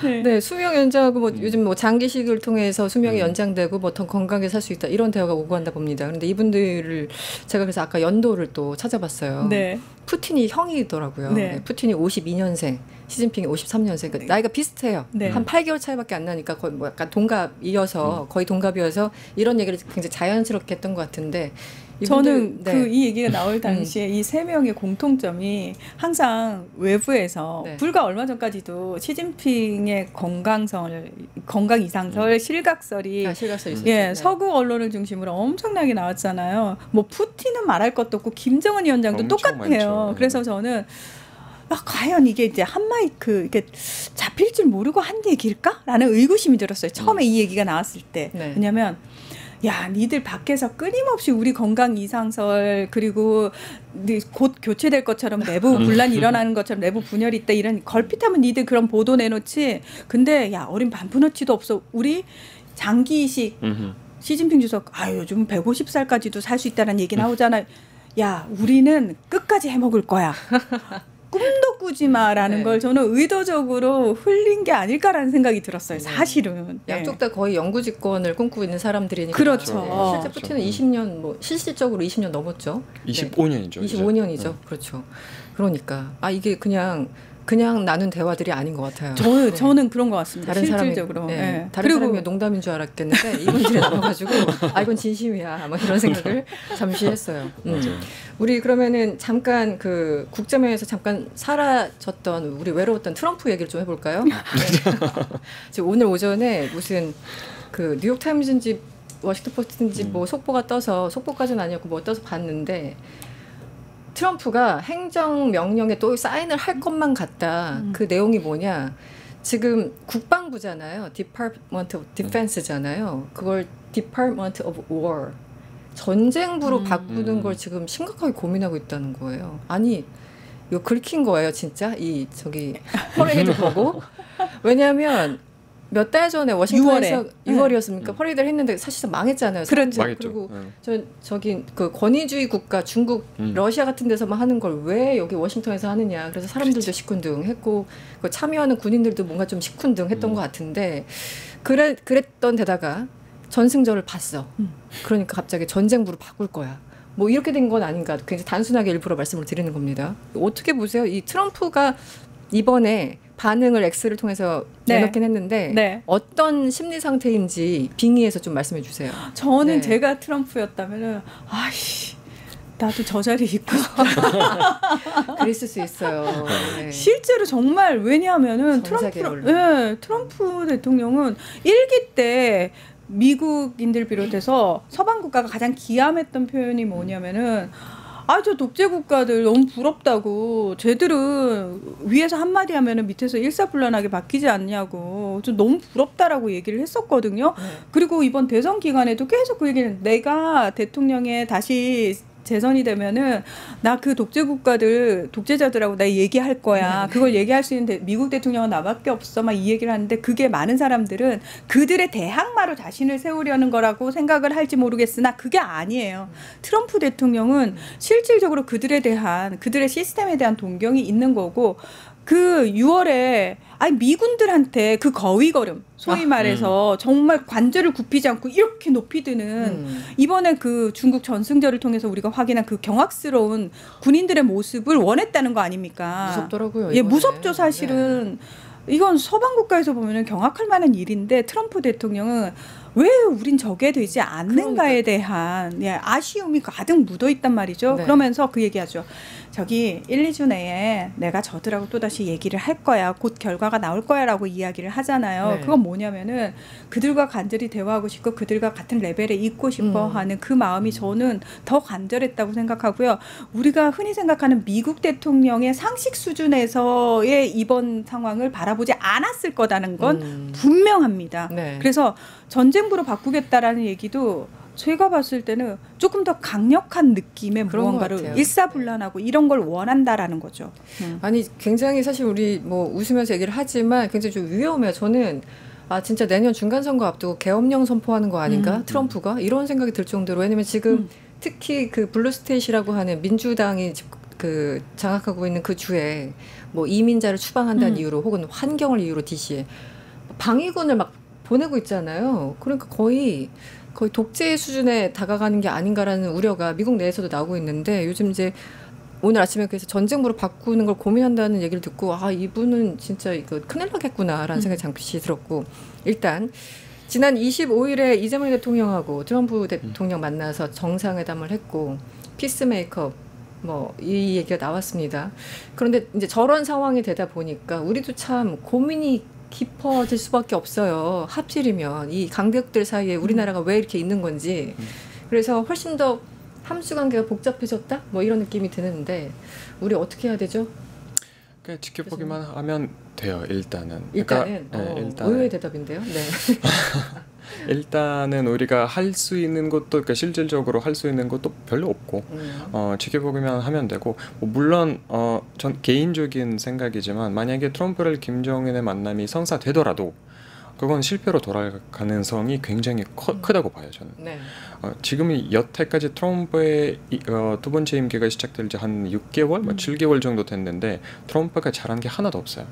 네 수명 연장하고 뭐 요즘 뭐 장기식을 통해서 수명이 연장되고 뭐 더 건강하게 살 수 있다 이런 대화가 오고 간다 봅니다. 그런데 이분들을 제가 그래서 아까 연도를 또 찾아봤어요. 네. 푸틴이 형이더라고요. 네. 푸틴이 52년생, 시진핑이 53년생. 그러니까 나이가 비슷해요. 네. 한 8개월 차이밖에 안 나니까 거의 뭐 약간 동갑이어서 거의 동갑이어서 이런 얘기를 굉장히 자연스럽게 했던 것 같은데. 저는 그 이 얘기가 나올 당시에 이 세 명의 공통점이 항상 외부에서 불과 얼마 전까지도 시진핑의 건강 이상설 실각설이 서구 언론을 중심으로 엄청나게 나왔잖아요. 뭐 푸틴은 말할 것도 없고 김정은 위원장도 똑같아요. 그래서 저는 과연 이게 이제 한 마이크 이게 잡힐 줄 모르고 한 얘기일까라는 의구심이 들었어요. 처음에 이 얘기가 나왔을 때. 왜냐하면 야, 니들 밖에서 끊임없이 우리 건강 이상설 그리고 곧 교체될 것처럼 내부 분란이 일어나는 것처럼 내부 분열이 있다 이런 걸핏하면 니들 그런 보도 내놓지. 근데 야, 어린 반푼어치도 없어. 우리 장기 이식 시진핑 주석 요즘 150살까지도 살 수 있다는 얘기 나오잖아요. 야, 우리는 끝까지 해먹을 거야. 꿈도 꾸지 마라는 걸 저는 의도적으로 흘린 게 아닐까라는 생각이 들었어요. 사실은. 양쪽 다 거의 영구집권을 꿈꾸고 있는 사람들이니까. 그렇죠. 실제 푸틴은 20년 뭐 실질적으로 20년 넘었죠. 25년이죠. 25년이죠. 그렇죠. 그러니까 이게 그냥 나눈 대화들이 아닌 것 같아요. 저는 그런 것 같습니다. 다른 실질적으로. 다른 사람이 농담인 줄 알았겠는데 이분들이 나와가지고 이건 진심이야. 막 이런 생각을 잠시 했어요. 우리 그러면은 잠깐 그 국제면에서 잠깐 사라졌던 우리 외로웠던 트럼프 얘기를 좀 해볼까요? 지금 오늘 오전에 무슨 그 뉴욕 타임즈인지 워싱턴 포스트인지 뭐 속보가 떠서 속보까지는 아니었고 뭐 떠서 봤는데. 트럼프가 행정명령에 또 사인을 할 것만 같다. 그 내용이 뭐냐. 지금 국방부잖아요. Department of Defense잖아요. 그걸 Department of War. 전쟁부로 바꾸는 걸 지금 심각하게 고민하고 있다는 거예요. 아니, 이거 긁힌 거예요, 진짜. 퍼레이드 보고. 왜냐하면 몇 달 전에 워싱턴에서 6월이었습니까? 퍼레이드를 했는데 사실상 망했잖아요. 그리고 저기 그 권위주의 국가 중국, 러시아 같은 데서만 하는 걸 왜 여기 워싱턴에서 하느냐. 그래서 사람들도 시큰둥했고 참여하는 군인들도 뭔가 좀 시큰둥했던 것 같은데 그랬던 데다가 전승절을 봤어. 그러니까 갑자기 전쟁부로 바꿀 거야. 뭐 이렇게 된 건 아닌가. 굉장히 단순하게 일부러 말씀을 드리는 겁니다. 어떻게 보세요? 이 트럼프가 이번에 반응을 X를 통해서 내놓긴 했는데 어떤 심리 상태인지 빙의해서 좀 말씀해 주세요. 저는 제가 트럼프였다면은 아이씨 나도 저 자리에 있고 싶다. 그랬을 수 있어요. 네. 실제로 정말 왜냐하면은 트럼프 대통령은 1기 때 미국인들 비롯해서 서방 국가가 가장 기함했던 표현이 뭐냐면은 저 독재 국가들 너무 부럽다고 쟤들은 위에서 한마디 하면은 밑에서 일사불란하게 바뀌지 않냐고 좀 너무 부럽다라고 얘기를 했었거든요. 그리고 이번 대선 기간에도 계속 그 얘기는 내가 대통령에 다시 재선이 되면은 나 그 독재 국가들 독재자들하고 나 얘기할 거야. 그걸 얘기할 수 있는 미국 대통령은 나밖에 없어. 막 이 얘기를 하는데 그게 많은 사람들은 그들의 대항마로 자신을 세우려는 거라고 생각을 할지 모르겠으나 그게 아니에요. 트럼프 대통령은 실질적으로 그들에 대한 그들의 시스템에 대한 동경이 있는 거고 그 6월에 미군들한테 그 거위걸음 소위 말해서 정말 관절을 굽히지 않고 이렇게 높이 드는 이번에 그 중국 전승절을 통해서 우리가 확인한 그 경악스러운 군인들의 모습을 원했다는 거 아닙니까? 무섭더라고요. 예, 무섭죠 사실은. 이건 서방 국가에서 보면은 경악할 만한 일인데 트럼프 대통령은 왜 우린 저게 되지 않는가에 대한 아쉬움이 가득 묻어 있단 말이죠. 그러면서 그 얘기하죠. 저기 1, 2주 내에 내가 저들하고 또다시 얘기를 할 거야. 곧 결과가 나올 거야 라고 이야기를 하잖아요. 그건 뭐냐면은 그들과 간절히 대화하고 싶고 그들과 같은 레벨에 있고 싶어 하는 그 마음이 저는 더 간절했다고 생각하고요. 우리가 흔히 생각하는 미국 대통령의 상식 수준에서의 이번 상황을 바라보지 않았을 거라는 건 분명합니다. 그래서 전쟁부로 바꾸겠다라는 얘기도 제가 봤을 때는 조금 더 강력한 느낌의 무언가를 일사불란하고 이런 걸 원한다라는 거죠. 아니 굉장히 사실 우리 뭐 웃으면서 얘기를 하지만 굉장히 좀 위험해요. 저는 진짜 내년 중간선거 앞두고 계엄령 선포하는 거 아닌가? 트럼프가 이런 생각이 들 정도로 왜냐면 지금 특히 그 블루스테이트라고 하는 민주당이 그 장악하고 있는 그 주에 뭐 이민자를 추방한다는 이유로 혹은 환경을 이유로 DC에 방위군을 막 보내고 있잖아요. 그러니까 거의 독재 수준에 다가가는 게 아닌가라는 우려가 미국 내에서도 나오고 있는데 요즘 이제 오늘 아침에 그래서 전쟁부로 바꾸는 걸 고민한다는 얘기를 듣고 이분은 진짜 이거 큰일 나겠구나라는 생각이 잠시 들었고 일단 지난 25일에 이재명 대통령하고 트럼프 대통령 만나서 정상회담을 했고 피스메이커 이 얘기가 나왔습니다. 그런데 이제 저런 상황이 되다 보니까 우리도 참 고민이 깊어질 수밖에 없어요. 하필이면 이 강대국들 사이에 우리나라가 왜 이렇게 있는 건지. 그래서 훨씬 더 함수관계가 복잡해졌다? 이런 느낌이 드는데 우리 어떻게 해야 되죠? 그냥 지켜보기만 하면 돼요. 일단은. 일단은 의외의 대답인데요. 네. 일단은 우리가 할 수 있는 것도 그러니까 실질적으로 할 수 있는 것도 별로 없고 지켜보기만 하면 되고 물론 전 개인적인 생각이지만 만약에 트럼프를 김정은의 만남이 성사되더라도 그건 실패로 돌아갈 가능성이 굉장히 크다고 봐요 저는. 지금이 여태까지 트럼프의 두 번째 임기가 시작될 지 한 6개월, 7개월 정도 됐는데 트럼프가 잘한 게 하나도 없어요.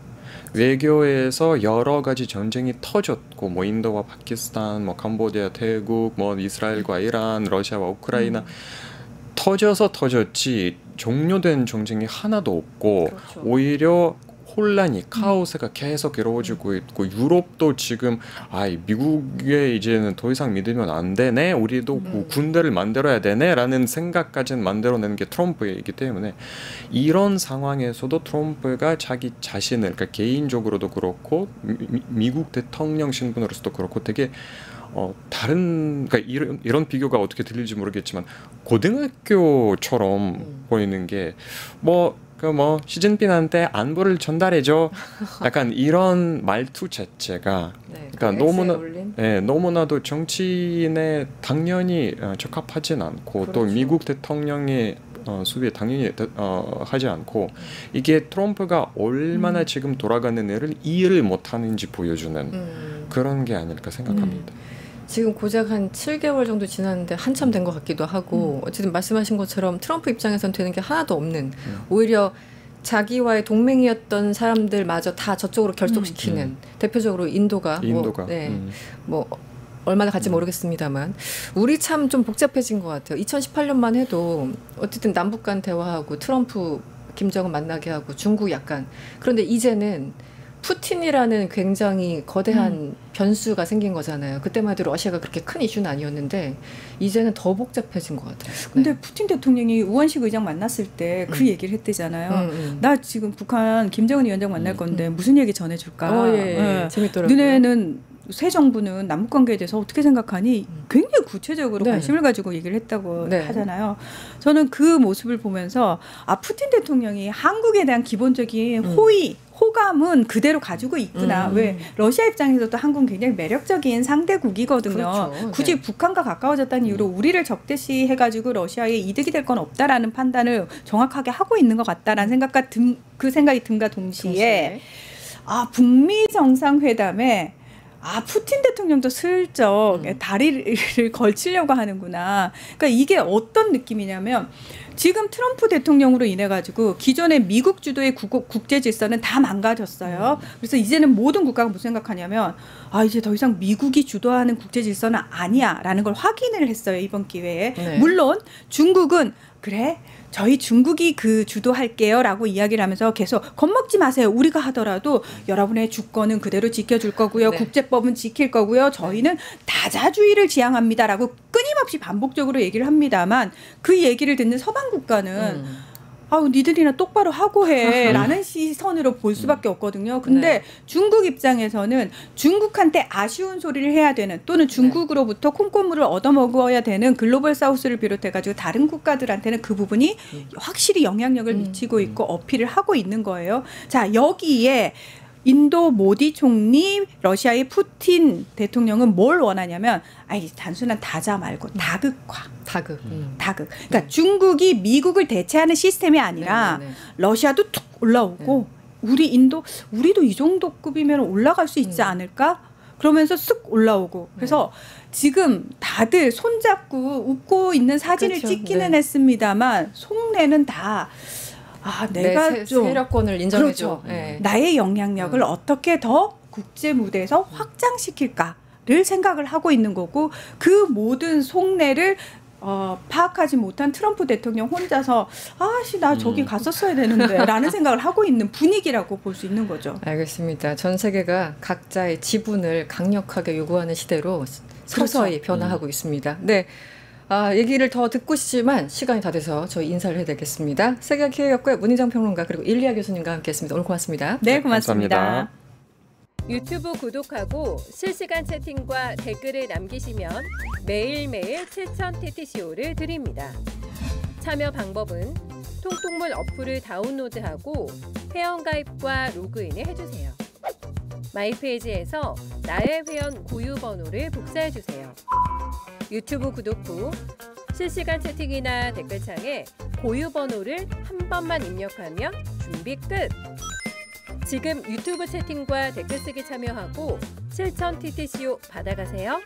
외교에서 여러 가지 전쟁이 터졌고 인도와 파키스탄, 캄보디아, 태국, 이스라엘과 이란, 러시아와 우크라이나 터졌지 종료된 전쟁이 하나도 없고 오히려 혼란이 카오스가 계속 이루어지고 있고 유럽도 지금 미국에 이제는 더 이상 믿으면 안 되네 우리도 군대를 만들어야 되네라는 생각까지는 만들어내는 게 트럼프이기 때문에 이런 상황에서도 트럼프가 자기 자신을 그러니까 개인적으로도 그렇고 미국 대통령 신분으로서도 그렇고 되게 다른 그러니까 이런 비교가 어떻게 들릴지 모르겠지만 고등학교처럼 보이는 게 시진핑한테 안보를 전달해줘. 약간 이런 말투 자체가 그러니까 너무나도 정치인에 당연히 적합하진 않고 또 미국 대통령의 수비에 당연히 하지 않고 이게 트럼프가 얼마나 지금 돌아가는 일을 이해를 못하는지 보여주는 그런 게 아닐까 생각합니다. 지금 고작 한 7개월 정도 지났는데 한참 된 것 같기도 하고 어쨌든 말씀하신 것처럼 트럼프 입장에선 되는 게 하나도 없는 오히려 자기와의 동맹이었던 사람들마저 다 저쪽으로 결속시키는 대표적으로 인도가 얼마나 갈지 모르겠습니다만 우리 참 좀 복잡해진 것 같아요. 2018년만 해도 어쨌든 남북 간 대화하고 트럼프 김정은 만나게 하고 중국 약간 그런데 이제는 푸틴이라는 굉장히 거대한 변수가 생긴 거잖아요. 그때만 해도 러시아가 그렇게 큰 이슈는 아니었는데 이제는 더 복잡해진 것 같아요. 근데 네. 푸틴 대통령이 우원식 의장 만났을 때 그 얘기를 했대잖아요. 나 지금 북한 김정은 위원장 만날 건데 무슨 얘기 전해줄까? 예. 재밌더라고요. 너네는 새 정부는 남북관계에 대해서 어떻게 생각하니? 굉장히 구체적으로 네. 관심을 가지고 얘기를 했다고 네. 하잖아요. 저는 그 모습을 보면서 푸틴 대통령이 한국에 대한 기본적인 호감은 그대로 가지고 있구나. 왜 러시아 입장에서도 한국은 굉장히 매력적인 상대국이거든요. 그렇죠. 굳이 네. 북한과 가까워졌다는 이유로 우리를 적대시 해가지고 러시아에 이득이 될 건 없다라는 판단을 정확하게 하고 있는 것 같다라는 그 생각이 든과 동시에 북미 정상회담에 푸틴 대통령도 슬쩍 다리를 걸치려고 하는구나. 그러니까 이게 어떤 느낌이냐면 지금 트럼프 대통령으로 인해 가지고 기존의 미국 주도의 국제 질서는 다 망가졌어요. 그래서 이제는 모든 국가가 무슨 생각하냐면 이제 더 이상 미국이 주도하는 국제 질서는 아니야라는 걸 확인을 했어요. 이번 기회에. 네. 물론 중국은 그래 저희 중국이 그 주도할게요라고 이야기를 하면서 계속 겁먹지 마세요. 우리가 하더라도 여러분의 주권은 그대로 지켜줄 거고요. 네. 국제법은 지킬 거고요. 저희는 다자주의를 지향합니다라고 끊임없이 반복적으로 얘기를 합니다만 그 얘기를 듣는 서방 국가는 니들이나 똑바로 하고 해라는 시선으로 볼 수밖에 없거든요. 근데 네. 중국 입장에서는 중국한테 아쉬운 소리를 해야 되는 또는 중국으로부터 콩고물을 얻어먹어야 되는 글로벌 사우스를 비롯해가지고 다른 국가들한테는 그 부분이 확실히 영향력을 미치고 있고 어필을 하고 있는 거예요. 자, 여기에 인도 모디 총리, 러시아의 푸틴 대통령은 뭘 원하냐면 단순한 다자 말고 다극화. 다극. 그러니까 중국이 미국을 대체하는 시스템이 아니라 러시아도 툭 올라오고 우리도 이 정도 급이면 올라갈 수 있지 않을까? 그러면서 쓱 올라오고. 그래서 지금 다들 손잡고 웃고 있는 사진을 찍기는 했습니다만 속내는 다 내가 좀 세력권을 인정해줘. 그렇죠. 나의 영향력을 어떻게 더 국제 무대에서 확장시킬까를 생각을 하고 있는 거고 그 모든 속내를 파악하지 못한 트럼프 대통령 혼자서 나 저기 갔었어야 되는데 라는 생각을 하고 있는 분위기라고 볼 수 있는 거죠. 알겠습니다. 전 세계가 각자의 지분을 강력하게 요구하는 시대로 서서히 변화하고 있습니다. 네. 얘기를 더 듣고 싶지만 시간이 다 돼서 저희 인사를 해야 되겠습니다. 세계기획학과의 문희정 평론가 그리고 일리아 교수님과 함께했습니다. 오늘 고맙습니다. 네, 고맙습니다. 감사합니다. 유튜브 구독하고 실시간 채팅과 댓글을 남기시면 매일매일 최천 TTCO를 드립니다. 참여 방법은 통통물 어플을 다운로드하고 회원가입과 로그인을 해주세요. 마이페이지에서 나의 회원 고유 번호를 복사해주세요. 유튜브 구독 후 실시간 채팅이나 댓글창에 고유 번호를 한 번만 입력하면 준비 끝! 지금 유튜브 채팅과 댓글 쓰기 참여하고 실천 TTCO 받아가세요.